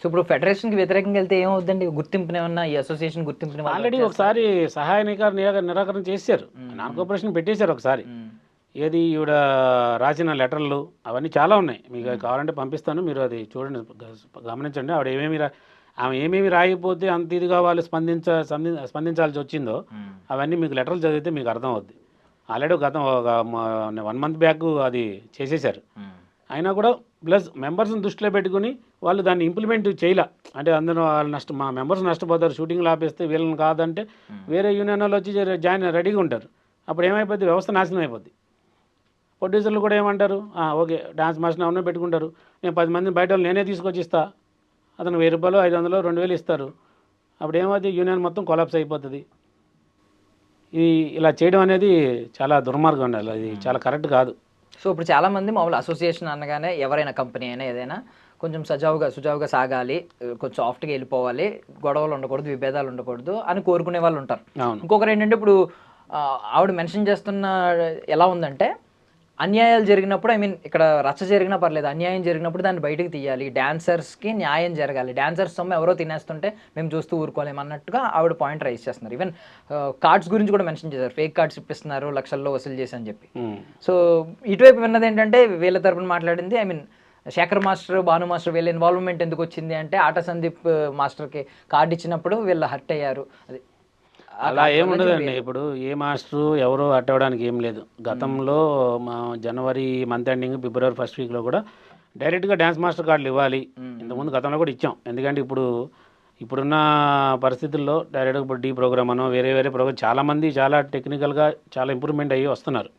సో ఇప్పుడు ఫెడరేషన్కి వ్యతిరేకంగా వెళ్తే ఏమవుతుందండి, గుర్తింపునే ఉన్నా ఈ అసోసియేషన్ గుర్తింపుని ఆల్రెడీ ఒకసారి సహాయ నిరాకరణ చేశారు, నాన్ కోఆపరేషన్ పెట్టేశారు ఒకసారి. ఏది ఈవిడ రాసిన లెటర్లు అవన్నీ చాలా ఉన్నాయి, మీకు కావాలంటే పంపిస్తాను, మీరు అది చూడండి, గమనించండి. ఆమె ఏమేమి రాయిపోతే అంత ఇదిగా వాళ్ళు స్పందించాల్సి వచ్చిందో అవన్నీ మీకు లెటర్లు చదివితే మీకు అర్థం అవుద్ది. ఆల్రెడీ గతం ఒక 1 month బ్యాక్ అది చేసేసారు. అయినా కూడా ప్లస్ మెంబర్స్ని దృష్టిలో పెట్టుకుని వాళ్ళు దాన్ని ఇంప్లిమెంట్ చేయలే. అంటే అందరూ వాళ్ళు మా మెంబర్స్ నష్టపోతారు, షూటింగ్లు ఆపేస్తే వీళ్ళని కాదంటే వేరే యూనియన్ వాళ్ళు వచ్చి జాయిన్ రెడీగా ఉంటారు. అప్పుడు ఏమైపోద్ది, వ్యవస్థ నాశనం అయిపోద్ది. ప్రొడ్యూసర్లు కూడా ఏమంటారు, ఓకే డాన్స్ మాస్టర్ ఎవరినో పెట్టుకుంటారు, నేను 10 మందిని బయట వాళ్ళు నేనే తీసుకొచ్చి ఇస్తా, అతను 1000 రూపాయలు 500 2000 ఇస్తారు. అప్పుడు ఏమవుతుంది, యూనియన్ మొత్తం కొలాప్స్ అయిపోతుంది. ఇలా చేయడం అనేది చాలా దుర్మార్గం ఉండాలి, అది చాలా కరెక్ట్ కాదు. సో ఇప్పుడు చాలామంది మామూలు అసోసియేషన్ అనగానే ఎవరైనా కంపెనీ అయినా ఏదైనా కొంచెం సుజావుగా సాగాలి, కొంచెం సాఫ్ట్గా వెళ్ళిపోవాలి, గొడవలు ఉండకూడదు, విభేదాలు ఉండకూడదు అని కోరుకునే వాళ్ళు ఉంటారు. ఇంకొకరు ఏంటంటే ఇప్పుడు ఆవిడ మెన్షన్ చేస్తున్న ఎలా ఉందంటే, అన్యాయాలు జరిగినప్పుడు ఇక్కడ రచ్చ జరిగినా పర్లేదు, అన్యాయం జరిగినప్పుడు దాన్ని బయటకు తీయాలి, డాన్సర్స్కి న్యాయం జరగాలి, డాన్సర్స్ సొమ్ము ఎవరో తినేస్తుంటే మేము చూస్తూ ఊరుకోలేము అన్నట్టుగా ఆవిడ పాయింట్ రైజ్ చేస్తున్నారు. ఈవెన్ కార్డ్స్ గురించి కూడా మెన్షన్ చేశారు, ఫేక్ కార్డ్స్ ఇప్పిస్తున్నారు, లక్షల్లో వసూలు చేసి అని చెప్పి. సో ఇటువైపు విన్నది ఏంటంటే, వీళ్ళ తరపున మాట్లాడింది శేఖర్ మాస్టర్, భాను మాస్టర్ వీళ్ళ ఇన్వాల్వ్మెంట్ ఎందుకు వచ్చింది అంటే, ఆట సందీప్ మాస్టర్కి కార్డు ఇచ్చినప్పుడు వీళ్ళు హర్ట్ అయ్యారు. అది అలా ఏముండదండి. ఇప్పుడు ఏ మాస్టరు ఎవరో అట్టవడానికి ఏం లేదు. గతంలో మా జనవరి మంత్ ఎండింగ్, ఫిబ్రవరి 1st వీక్లో కూడా డైరెక్ట్గా డ్యాన్స్ మాస్టర్ కార్డులు ఇవ్వాలి. ఇంతకుముందు గతంలో కూడా ఇచ్చాం. ఎందుకంటే ఇప్పుడున్న పరిస్థితుల్లో డైరెక్ట్గా ఇప్పుడు డీ ప్రోగ్రామ్ అనో వేరే ప్రోగ్రామ్ చాలామంది చాలా టెక్నికల్గా చాలా ఇంప్రూవ్మెంట్ అయ్యి వస్తున్నారు.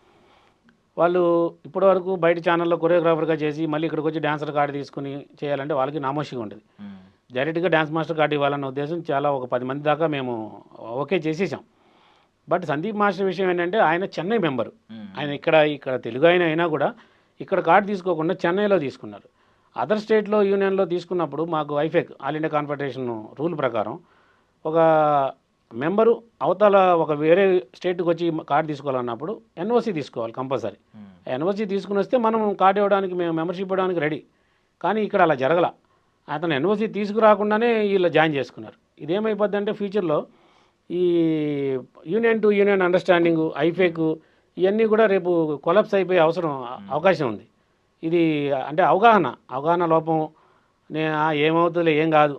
వాళ్ళు ఇప్పటివరకు బయట ఛానల్లో కొరియోగ్రాఫర్గా చేసి మళ్ళీ ఇక్కడికి వచ్చి డాన్సర్ కార్డు తీసుకుని చేయాలంటే వాళ్ళకి నామోషిగా ఉంటుంది. డైరెక్ట్గా డ్యాన్స్ మాస్టర్ కార్డు ఇవ్వాలన్న ఉద్దేశం చాలా ఒక 10 మంది దాకా మేము ఓకే చేసేసాం. బట్ సందీప్ మాస్టర్ విషయం ఏంటంటే, ఆయన చెన్నై మెంబరు. ఆయన ఇక్కడ తెలుగు అయినా కూడా ఇక్కడ కార్డు తీసుకోకుండా చెన్నైలో తీసుకున్నారు. అదర్ స్టేట్లో యూనియన్లో తీసుకున్నప్పుడు మాకు ఐఫెక్ ఆల్ ఇండియా కాన్ఫెడరేషన్ రూల్ ప్రకారం ఒక మెంబరు అవతల ఒక వేరే స్టేట్కి వచ్చి కార్డు తీసుకోవాలన్నప్పుడు ఎన్ఓసి తీసుకోవాలి కంపల్సరీ. ఎన్ఓసి తీసుకుని వస్తే మనం కార్డు ఇవ్వడానికి, మేము మెంబర్షిప్ ఇవ్వడానికి రెడీ. కానీ ఇక్కడ అలా జరగల. అతను ఎన్ఓసి తీసుకురాకుండానే వీళ్ళు జాయిన్ చేసుకున్నారు. ఇదేమైపోద్ది అంటే ఫ్యూచర్లో ఈ యూనియన్ టు యూనియన్ అండర్స్టాండింగు, ఐఫెక్ ఇవన్నీ కూడా రేపు కొలాప్స్ అయిపోయే అవకాశం ఉంది. ఇది అంటే అవగాహన లోపం. ఏమవుతుందిలే, ఏం కాదు,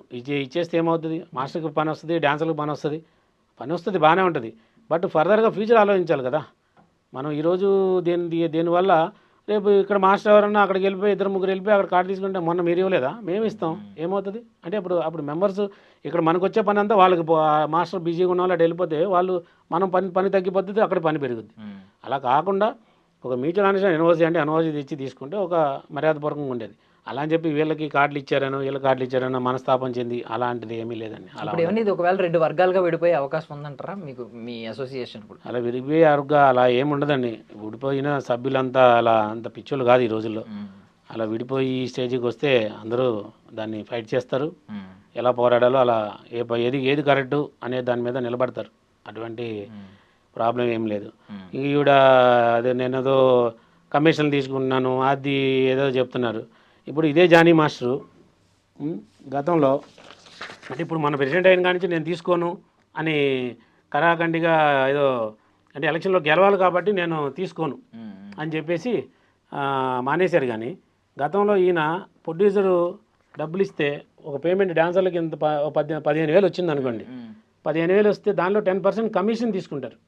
ఇచ్చేస్తే ఏమవుతుంది, మాస్టర్కి పని వస్తుంది, డాన్సర్కి పని వస్తుంది, బాగానే ఉంటుంది. బట్ ఫర్దర్గా ఫ్యూచర్ ఆలోచించాలి కదా. మనం ఈరోజు దీనివల్ల రేపు ఇక్కడ మాస్టర్ ఎవరన్నా అక్కడికి వెళ్ళిపోయి 2-3 వెళ్ళిపోయి అక్కడ కార్డు తీసుకుంటే మొన్న మీరు ఇవ్వలేదా, మేము ఇస్తాం, ఏమవుతుంది అంటే అప్పుడు మెంబర్స్ ఇక్కడ మనకు వచ్చే పని అంతా వాళ్ళకి, మాస్టర్ బిజీగా ఉన్న వాళ్ళు అటు వెళ్ళిపోతే వాళ్ళు మనం పని తగ్గిపోతుంది, అక్కడ పని పెరుగుద్ది. అలా కాకుండా ఒక మ్యూచువల్ అండర్స్టాండింగ్ ఎన్ఓసి తెచ్చి తీసుకుంటే ఒక మర్యాదపూర్వకంగా ఉండేది. అలా అని చెప్పి వీళ్ళకి కార్డులు ఇచ్చారనో మనస్తాపం చెంది అలాంటిది ఏమీ లేదండి. అలా ఇది ఒకవేళ 2 వర్గాలుగా విడిపోయే అవకాశం ఉందంటారా మీకు, మీ అసోసియేషన్ కూడా? అలా విడిపోయే అలా ఏముండదండి. విడిపోయిన సభ్యులంతా అంత పిచ్చోళ్ళు కాదు ఈ రోజుల్లో. అలా విడిపోయి ఈ స్టేజ్కి వస్తే అందరూ దాన్ని ఫైట్ చేస్తారు, ఎలా పోరాడాలో అలా ఏది కరెక్టు అనే దాని మీద నిలబడతారు. అటువంటి ప్రాబ్లం ఏం లేదు. ఈవిడ అదే నేనేదో కమిషన్లు తీసుకుంటున్నాను అది ఏదో చెప్తున్నారు. ఇప్పుడు ఇదే జానీ మాస్టరు గతంలో అంటే ఇప్పుడు మన ప్రెసిడెంట్ అయిన కానీ నేను తీసుకోను అని కరాఖండిగా ఏదో అంటే ఎలక్షన్లో గెలవాలి కాబట్టి నేను తీసుకోను అని చెప్పేసి మానేశారు. కానీ గతంలో ఈయన ప్రొడ్యూసరు డబ్బులు ఇస్తే ఒక పేమెంట్ డాన్సర్లకి ఇంత 15,000 వచ్చింది అనుకోండి, 15,000 వస్తే దానిలో 10% కమిషన్ తీసుకుంటారు.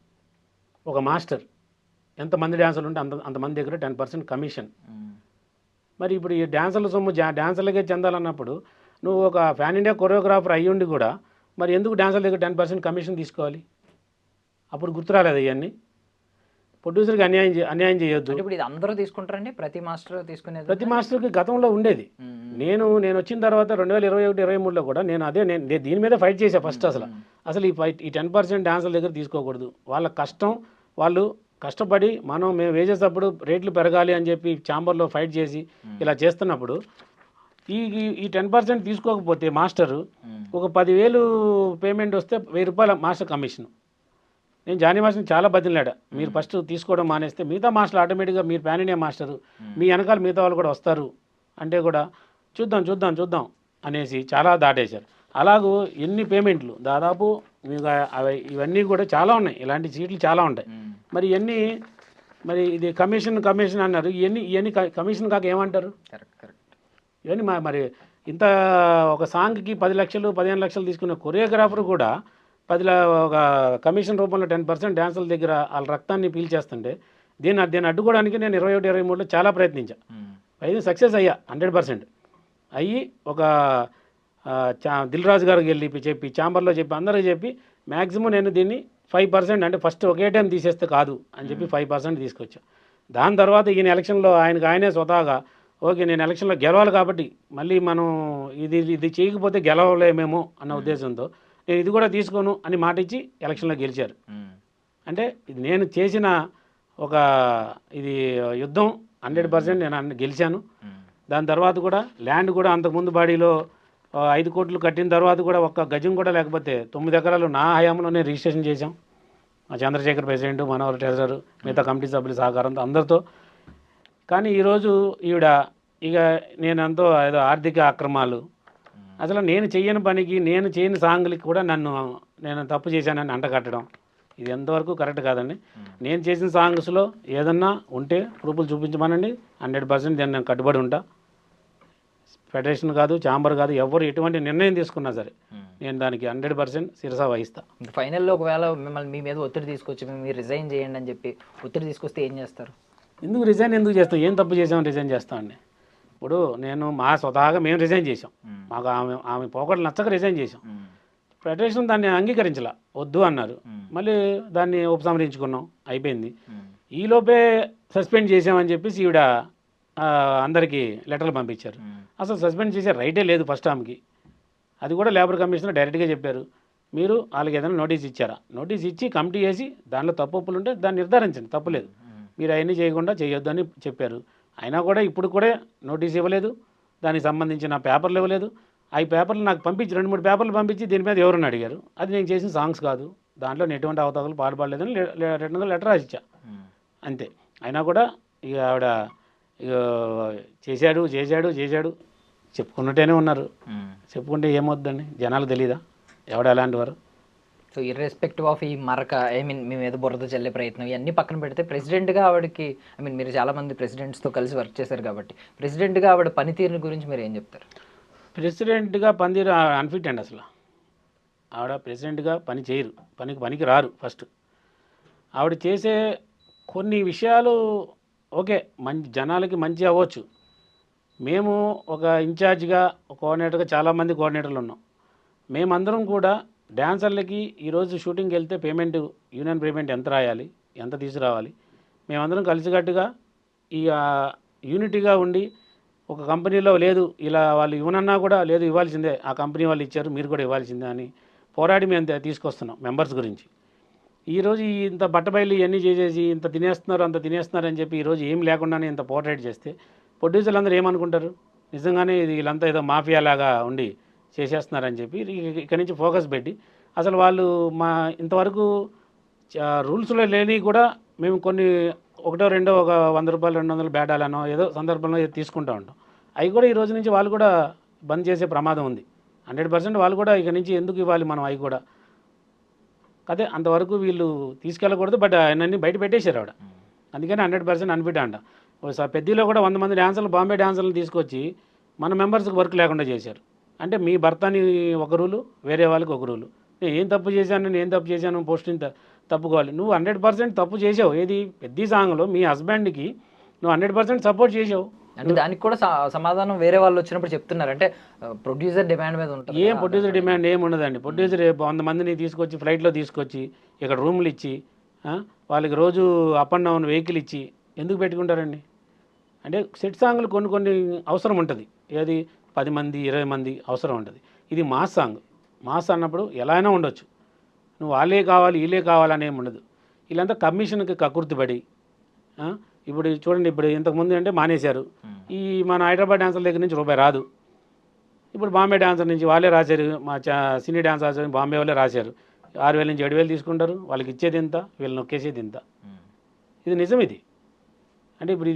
ఒక మాస్టర్ ఎంతమంది డాన్సర్లు ఉంటే అంతమంది దగ్గర 10% కమిషన్. మరి ఇప్పుడు ఈ డాన్సర్ల సొమ్ము డాన్సర్లకే చెందాలన్నప్పుడు నువ్వు ఒక ఫ్యాన్ ఇండియా కొరియోగ్రాఫర్ అయ్యుండి కూడా మరి ఎందుకు డాన్సర్ల దగ్గర 10% కమిషన్ తీసుకోవాలి? అప్పుడు గుర్తురాలేదు ఇవన్నీ. ప్రొడ్యూసర్కి అన్యాయం చేయొద్దు. ఇప్పుడు ఇది అందరూ తీసుకుంటారండి, ప్రతి మాస్టర్ తీసుకునేది? ప్రతి మాస్టర్కి గతంలో ఉండేది. నేను వచ్చిన తర్వాత 2021-23లో కూడా నేను దీని మీద ఫైట్ చేసా ఫస్ట్. అసలు ఈ 10% డాన్సర్ల దగ్గర తీసుకోకూడదు. వాళ్ళ కష్టం, వాళ్ళు కష్టపడి మేము వేసేటప్పుడు రేట్లు పెరగాలి అని చెప్పి ఛాంబర్లో ఫైట్ చేసి ఇలా చేస్తున్నప్పుడు ఈ 10% తీసుకోకపోతే మాస్టరు ఒక 10,000 పేమెంట్ వస్తే 1,000 రూపాయల మాస్టర్ కమిషన్. నేను జానీ మాస్టర్ని చాలా బతిలాడా, మీరు ఫస్ట్ తీసుకోవడం మానేస్తే మిగతా మాస్టర్లు ఆటోమేటిక్గా మీరు పాన్ ఇండియా మాస్టరు, మీ వెనకాల మిగతా వాళ్ళు కూడా వస్తారు అంటే కూడా చూద్దాం అనేసి చాలా దాటేశారు. అలాగూ ఎన్ని పేమెంట్లు దాదాపు మీకు ఇవన్నీ కూడా చాలా ఉన్నాయి, ఇలాంటి సీట్లు చాలా ఉంటాయి. మరి ఇవన్నీ మరి ఇది కమిషన్ అన్నారు. ఇవన్నీ కమిషన్ కాక ఏమంటారు? కరెక్ట్. ఇవన్నీ మరి ఇంత ఒక సాంగ్కి 10 లక్షలు 15 లక్షలు తీసుకునే కొరియోగ్రాఫర్ కూడా ఒక కమిషన్ రూపంలో 10% డ్యాన్సుల దగ్గర వాళ్ళ రక్తాన్ని పీల్చేస్తుంటే దీన్ని అడ్డుకోవడానికి నేను 21-23లో చాలా ప్రయత్నించాను. అయితే సక్సెస్ అయ్యా 100%. అయ్యి ఒక దిల్ రాజు గారికి వెళ్ళి చెప్పి ఛాంబర్లో చెప్పి అందరికీ చెప్పి మ్యాక్సిమం నేను దీన్ని 5% అంటే ఫస్ట్ ఒకే టైం తీసేస్తే కాదు అని చెప్పి 5% తీసుకొచ్చా. దాని తర్వాత ఈయన ఎలక్షన్లో ఆయనే స్వతహాగా ఓకే నేను ఎలక్షన్లో గెలవాలి కాబట్టి మళ్ళీ మనం ఇది చేయకపోతే గెలవలేమేమో అన్న ఉద్దేశంతో నేను ఇది కూడా తీసుకోను అని మాట ఇచ్చి ఎలక్షన్లో గెలిచారు. అంటే ఇది నేను చేసిన ఒక ఇది యుద్ధం 100% నేను గెలిచాను. దాని తర్వాత కూడా ల్యాండ్ కూడా అంతకుముందు బాడీలో 5 కోట్లు కట్టిన తర్వాత కూడా ఒక్క గజం కూడా లేకపోతే 9 ఎకరాలు నా హయాంలోనే రిజిస్ట్రేషన్ చేశాం. మా చంద్రశేఖర్ ప్రెసిడెంట్, మనోహర్ ట్రెజరర్, మిగతా కమిటీ సభ్యుల సహకారంతో అందరితో. కానీ ఈరోజు ఈవిడ ఇక నేనంతో ఏదో ఆర్థిక అక్రమాలు, అసలు నేను చెయ్యని పనికి నేను చేయని సాంగ్లకి కూడా నేను తప్పు చేశానని అంటగట్టడం ఇది ఎంతవరకు కరెక్ట్ కాదండి. నేను చేసిన సాంగ్స్లో ఏదన్నా ఉంటే ప్రూఫ్లు చూపించమనండి, 100% నేను కట్టుబడి ఉంటా. ఫెడరేషన్ కాదు, ఛాంబర్ కాదు, ఎవరు ఎటువంటి నిర్ణయం తీసుకున్నా సరే నేను దానికి 100% శిరస వహిస్తా. ఫైనల్లో ఒకవేళ మిమ్మల్ని మీ మీద ఒత్తిడి తీసుకొచ్చి మీరు రిజైన్ చేయండి అని చెప్పి ఒత్తిడి తీసుకొస్తే ఏం చేస్తారు? ఎందుకు చేస్తాం? ఏం తప్పు చేసామని రిజైన్ చేస్తామండి? ఇప్పుడు నేను మా స్వతహాగా మేము రిజైన్ చేసాం. మాకు ఆమె పోకడలు నచ్చక రిజైన్ చేసాం. ఫెడరేషన్ దాన్ని అంగీకరించలా, వద్దు అన్నారు. మళ్ళీ దాన్ని ఉపసంహరించుకున్నాం, అయిపోయింది. ఈలోపే సస్పెండ్ చేసామని చెప్పేసి ఈవిడ అందరికీ లెటర్లు పంపించారు. అసలు సస్పెండ్ చేసే రైటే లేదు ఫస్ట్ ఆమెకి. అది కూడా లేబర్ కమిషనర్ డైరెక్ట్గా చెప్పారు, మీరు వాళ్ళకి ఏదైనా నోటీస్ ఇచ్చారా? నోటీస్ ఇచ్చి కమిటీ వేసి దానిలో తప్పులు ఉంటే దాన్ని నిర్ధారించండి, తప్పులేదు, మీరు అవన్నీ చేయకుండా చేయొద్దు అని చెప్పారు. అయినా కూడా ఇప్పుడు కూడా నోటీస్ ఇవ్వలేదు, దానికి సంబంధించిన పేపర్లు ఇవ్వలేదు. ఆ పేపర్లు నాకు పంపించి 2-3 పేపర్లు పంపించి దీని మీద ఎవరన్నా అడిగారు. అది నేను చేసిన సాంగ్స్ కాదు, దాంట్లో ఎటువంటి అవతారాలు పాడుపడలేదని రిటర్న్గా లెటర్ రాసిచ్చా, అంతే. అయినా కూడా ఇక ఆవిడ ఇక చేశాడు చెప్పుకున్నట్టేనే ఉన్నారు. చెప్పుకుంటే ఏమవుద్దండి, జనాలు తెలీదా ఎవడ ఎలాంటి వారు? సో ఇర్రెస్పెక్టివ్ ఆఫ్ ఈ మరక మీ మీద బురద చల్లే ప్రయత్నం ఇవన్నీ పక్కన పెడితే ప్రెసిడెంట్గా ఆవిడకి మీరు చాలామంది ప్రెసిడెంట్స్తో కలిసి వర్క్ చేశారు కాబట్టి ప్రెసిడెంట్గా ఆవిడ పనితీరుని గురించి మీరు ఏం చెప్తారు? ప్రెసిడెంట్గా పనితీరు అన్ఫిట్ అండి. అసలు ఆవిడ ప్రెసిడెంట్గా పని చేయరు, పనికి రారు. ఫస్ట్ ఆవిడ చేసే కొన్ని విషయాలు ఓకే జనాలకి మంచి అవ్వచ్చు. మేము ఒక ఇన్ఛార్జ్గా కోఆర్డినేటర్గా చాలామంది కోఆర్డినేటర్లు ఉన్నాం. మేమందరం కూడా డ్యాన్సర్లకి ఈరోజు షూటింగ్కి వెళ్తే యూనియన్ పేమెంట్ ఎంత రాయాలి, ఎంత తీసుకురావాలి, మేమందరం కలిసికట్టుగా ఈ యూనిటీగా ఉండి ఒక కంపెనీలో లేదు ఇలా వాళ్ళు ఇవ్వనన్నా కూడా లేదు ఇవ్వాల్సిందే, ఆ కంపెనీ వాళ్ళు ఇచ్చారు మీరు కూడా ఇవ్వాల్సిందే అని పోరాడి మేము తీసుకొస్తున్నాం మెంబర్స్ గురించి. ఈరోజు ఇంత బట్టబయలు ఇవన్నీ చేసేసి ఇంత తినేస్తున్నారు అంత తినేస్తున్నారు అని చెప్పి ఈరోజు ఏం లేకుండానే ఇంత పోర్ట్రేట్ చేస్తే ప్రొడ్యూసర్లు అందరూ ఏమనుకుంటారు, నిజంగానే వీళ్ళంతా ఏదో మాఫియా లాగా ఉండి చేసేస్తున్నారని చెప్పి ఇక్కడి నుంచి ఫోకస్ పెట్టి అసలు వాళ్ళు ఇంతవరకు రూల్స్లో లేని కూడా మేము కొన్ని ఒకటో రెండో ఒక 100 రూపాయలు 200 బేటాలనో ఏదో సందర్భంలో తీసుకుంటూ ఉంటాం. అవి కూడా ఈ రోజు నుంచి వాళ్ళు కూడా బంద్ చేసే ప్రమాదం ఉంది. 100% వాళ్ళు కూడా ఇక నుంచి ఎందుకు ఇవ్వాలి మనం అవి కూడా. అదే అంతవరకు వీళ్ళు తీసుకెళ్ళకూడదు, బట్ ఆయనన్నీ బయట పెట్టేశారు ఆవిడ. అందుకని 100% అన్ఫిట్ అంట. పెద్దలో కూడా 100 మంది డాన్సర్లు బాంబే డాన్సర్లు తీసుకొచ్చి మన మెంబర్స్కి వర్క్ లేకుండా చేశారు. అంటే మీ భర్తని ఒక రూలు, వేరే వాళ్ళకి ఒక రూలు. నేను ఏం తప్పు చేశాను పోస్టింగ్ తప్పుకోవాలి. నువ్వు 100% తప్పు చేసావు. ఏది పెద్ద సాంగ్లో మీ హస్బెండ్కి నువ్వు 100% సపోర్ట్ చేసావు. అంటే దానికి కూడా సమాధానం వేరే వాళ్ళు వచ్చినప్పుడు చెప్తున్నారు. అంటే ప్రొడ్యూసర్ డిమాండ్ మీద ఉంటుంది. ఏం ప్రొడ్యూసర్ డిమాండ్ ఏమి ఉండదండి. ప్రొడ్యూసర్ 100 మందిని తీసుకొచ్చి ఫ్లైట్లో తీసుకొచ్చి ఇక్కడ రూమ్లు ఇచ్చి వాళ్ళకి రోజు అప్ అండ్ డౌన్ వెహికల్ ఇచ్చి ఎందుకు పెట్టుకుంటారండి? అంటే సెట్ సాంగ్లు కొన్ని అవసరం ఉంటుంది. ఏది 10 మంది 20 మంది అవసరం ఉంటుంది. ఇది మాస్ సాంగ్. మాస్ అన్నప్పుడు ఎలా అయినా ఉండొచ్చు. నువ్వు వాళ్ళే కావాలి వీళ్ళే కావాలని ఏమి ఉండదు. వీళ్ళంతా కమిషన్కి కకుర్తిపడి ఇప్పుడు చూడండి, ఇప్పుడు ఇంతకుముందు అంటే మానేశారు. ఈ మన హైదరాబాద్ డాన్సర్ల దగ్గర నుంచి రూపాయి రాదు. ఇప్పుడు బాంబే డాన్సర్ నుంచి వాళ్ళే రాశారు, మా సినీ డాన్సర్స్ బాంబే వాళ్ళే రాశారు. 6,000 నుంచి 7,000 తీసుకుంటారు. వాళ్ళకి ఇచ్చేది ఇంత, వీళ్ళు నొక్కేసేది ఇంత. ఇది నిజం. ఇది అంటే ఇప్పుడు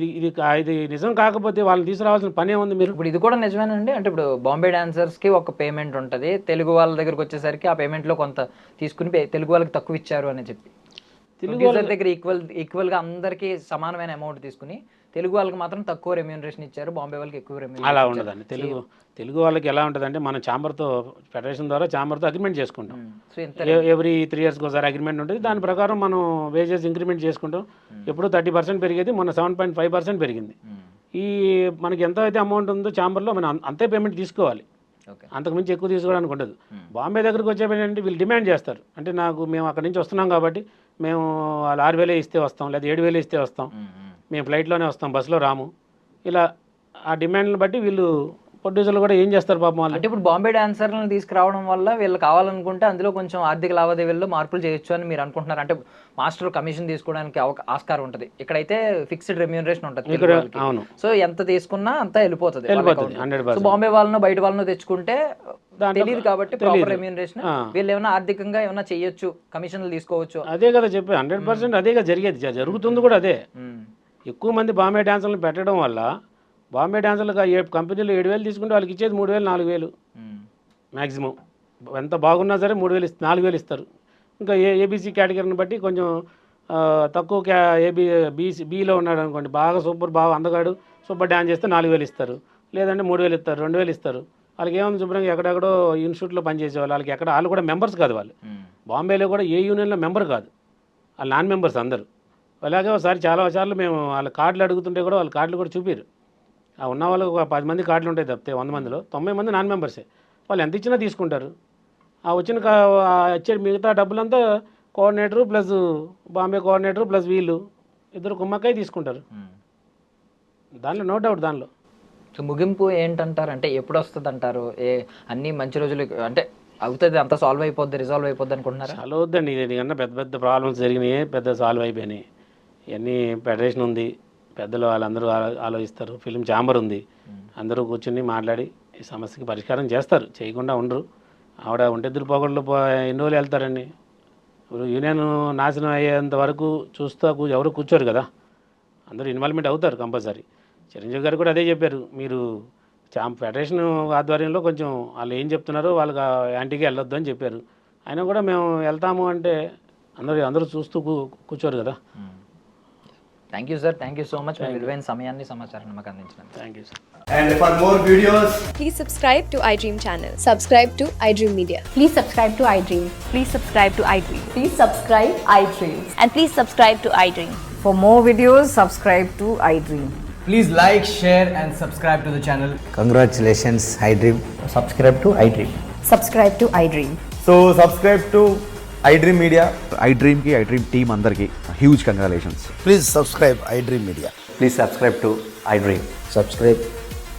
ఇది నిజం కాకపోతే వాళ్ళని తీసుకురావాల్సిన పనే ఉంది. మీరు ఇప్పుడు ఇది కూడా నిజమేనండి. అంటే ఇప్పుడు బాంబే డాన్సర్స్కి ఒక పేమెంట్ ఉంటుంది, తెలుగు వాళ్ళ దగ్గరకు వచ్చేసరికి ఆ పేమెంట్లో కొంత తీసుకుని తెలుగు వాళ్ళకి తక్కువ ఇచ్చారు అని చెప్పి ప్రొడ్యూసర్ దగ్గర ఈక్వల్గా అందరికీ సమానమైన అమౌంట్ తీసుకుని తెలుగు వాళ్ళకి మాత్రం తక్కువ రెమ్యూనరేషన్ ఇచ్చారు, బాంబే వాళ్ళకి ఎక్కువ రెమ్యూనరేషన్. అలా ఉండదండి. తెలుగు వాళ్ళకి ఎలా ఉంటుందంటే మనం ఛాంబర్తో ఫెడరేషన్ ద్వారా ఛాంబర్తో అగ్రిమెంట్ చేసుకుంటాం. సో ఇంత ఎవ్రీ 3 ఇయర్స్కి ఒకసారి అగ్రిమెంట్ ఉంటుంది. దాని ప్రకారం మనం వేజెస్ ఇంక్రిమెంట్ చేసుకుంటాం. ఎప్పుడు 30% పెరిగేది, మొన్న 7.5% పెరిగింది. ఈ మనకి ఎంత అయితే అమౌంట్ ఉందో ఛాంబర్లో మనం అంతే పేమెంట్ తీసుకోవాలి, ఓకే. అంతకుమించి ఎక్కువ తీసుకోవడానికి ఉండదు. బాంబే దగ్గరికి వచ్చేటంటే వీళ్ళు డిమాండ్ చేస్తారు. అంటే మేము అక్కడి నుంచి వస్తున్నాం కాబట్టి మేము వాళ్ళు 6,000 ఇస్తే వస్తాం, లేదా 7,000 ఇస్తే వస్తాం, మేము ఫ్లైట్లోనే వస్తాం, బస్సులో రాము. ఇలా ఆ డిమాండ్ని బట్టి వీళ్ళు ప్రొడ్యూసర్లు కూడా ఏం చేస్తారు పాపం వాళ్ళు. అంటే ఇప్పుడు బాంబే డాన్సర్లను తీసుకురావడం వల్ల వీళ్ళు కావాలనుకుంటే అందులో కొంచెం ఆర్థిక లావాదేవీల్లో మార్పులు చేయొచ్చు అని మీరు అనుకుంటున్నారు. అంటే మాస్టర్ కమిషన్ తీసుకోవడానికి ఆస్కారం ఉంటుంది, ఇక్కడైతే ఫిక్స్డ్ రెమ్యూనరేషన్ ఉంటుంది ఇక్కడ. అవును, సో ఎంత తీసుకున్నా అంతా వెళ్ళిపోతుంది. 100%. సో బాంబే వాళ్ళను బయట వాళ్ళను తెచ్చుకుంటే తెలియదు కాబట్టి ప్రాపర్ రెమ్యూనరేషన్ వీళ్ళు ఏమైనా ఆర్థికంగా ఏమైనా చేయొచ్చు, కమిషన్లు తీసుకోవచ్చు. అదే కదా చెప్పే 100% అదేగా జరిగేది, జరుగుతుంది కూడా అదే. ఎక్కువ మంది బాంబే డాన్సర్లను పెట్టడం వల్ల బాంబే డాన్సర్లుగా కంపెనీలు 7,000 తీసుకుంటే వాళ్ళకి ఇచ్చేది 3,000 4,000 మ్యాక్సిమం. ఎంత బాగున్నా సరే 3,000 4,000 ఇస్తారు. ఇంకా ఏబీసీ కేటగిరీని బట్టి కొంచెం తక్కువ బీలో ఉన్నాడు అనుకోండి, బాగా బాగా అందగాడు సూపర్ డ్యాన్స్ చేస్తే 4,000 ఇస్తారు, లేదంటే 3,000 ఇస్తారు, 2,000 ఇస్తారు. వాళ్ళకి ఏముంది, శుభ్రంగా ఎక్కడెక్కడో ఇన్స్టిట్యూట్లో పనిచేసేవాళ్ళు, వాళ్ళకి ఎక్కడ వాళ్ళు కూడా మెంబర్స్ కాదు. వాళ్ళు బాంబేలో కూడా ఏ యూనియన్లో మెంబర్ కాదు, వాళ్ళు నాన్ మెంబర్స్ అందరూ. అలాగే ఒకసారి చాలా సార్లు మేము వాళ్ళ కార్డులు అడుగుతుంటే కూడా వాళ్ళ కార్డులు కూడా చూపిరు. ఆ ఉన్న వాళ్ళకి ఒక 10 మంది కార్డులు ఉంటాయి తప్పితే 100 మందిలో 90 మంది నాన్ మెంబర్సే. వాళ్ళు ఎంత ఇచ్చినా తీసుకుంటారు. ఆ వచ్చిన వచ్చే మిగతా డబ్బులంతా coordinator plus Bombay coordinator plus వీళ్ళు ఇద్దరు కుమ్మక్కాయ తీసుకుంటారు. దానిలో నో డౌట్. దానిలో సో ముగింపు ఏంటంటారు, అంటే ఎప్పుడు వస్తుంది అంటారు? అన్ని మంచి రోజులు అంటే అవుతుంది, అంతా సాల్వ్ అయిపోద్ది, రిజాల్వ్ అయిపోద్ది అనుకుంటున్నారా? చాలా వద్దండి, దీనికన్నా పెద్ద పెద్ద ప్రాబ్లమ్స్ జరిగినాయి, పెద్ద సాల్వ్ అయిపోయినాయి. ఇవన్నీ ఫెడరేషన్ ఉంది, పెద్దలు వాళ్ళందరూ ఆలోచిస్తారు, ఫిలిం ఛాంబర్ ఉంది, అందరూ కూర్చుని మాట్లాడి ఈ సమస్యకి పరిష్కారం చేస్తారు, చేయకుండా ఉండరు. ఆవిడ ఒంటెద్దులు పోగొట్లు ఎన్ని రోజులు వెళ్తారండి. ఇప్పుడు యూనియన్ నాశనం అయ్యేంత వరకు చూస్తూ ఎవరు కూర్చోరు కదా, అందరూ ఇన్వాల్వ్మెంట్ అవుతారు కంపల్సరీ. చిరంజీవి గారు కూడా అదే చెప్పారు, మీరు ఫెడరేషన్ ఆధ్వర్యంలో కొంచెం వాళ్ళు ఏం చెప్తున్నారో వాళ్ళకి యాంటీగా వెళ్ళొద్దు అని చెప్పారు. అయినా కూడా మేము వెళ్తాము అంటే అందరూ చూస్తూ కూర్చోరు కదా. Thank you sir, thank you so much. మీ విలువైన సమయాన్ని సమాచారాన్ని మాకు అందించినందుకు. Thank you sir. And for more videos, Please subscribe to iDream channel. Subscribe to iDream Media. Please subscribe to iDream. Please subscribe to iDream. Please subscribe iDream. And please subscribe to iDream. For more videos, subscribe to iDream. please like, share and subscribe to the channel. Congratulations, iDream. Subscribe to iDream. Subscribe to iDream. So subscribe to iDream Media. iDream ki iDream team andarki huge congratulations. Please subscribe iDream Media. Please subscribe to iDream. Subscribe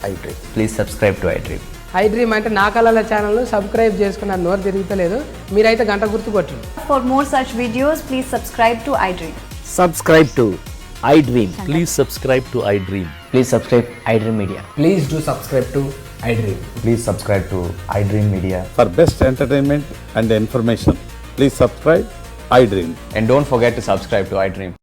iDream. Please subscribe to iDream. iDream అంటే నా కళల ఛానల్ను subscribe చేసుకున్న నోరు తిరుగుతలేదు, మీరైతే గంట గుర్తు కొట్టండి. For more such videos, please subscribe to iDream. Subscribe to iDream. Please subscribe to iDream. Please subscribe iDream Media. Please do subscribe to iDream. Please subscribe to iDream Media. For best entertainment and information, please subscribe iDream. And don't forget to subscribe to iDream.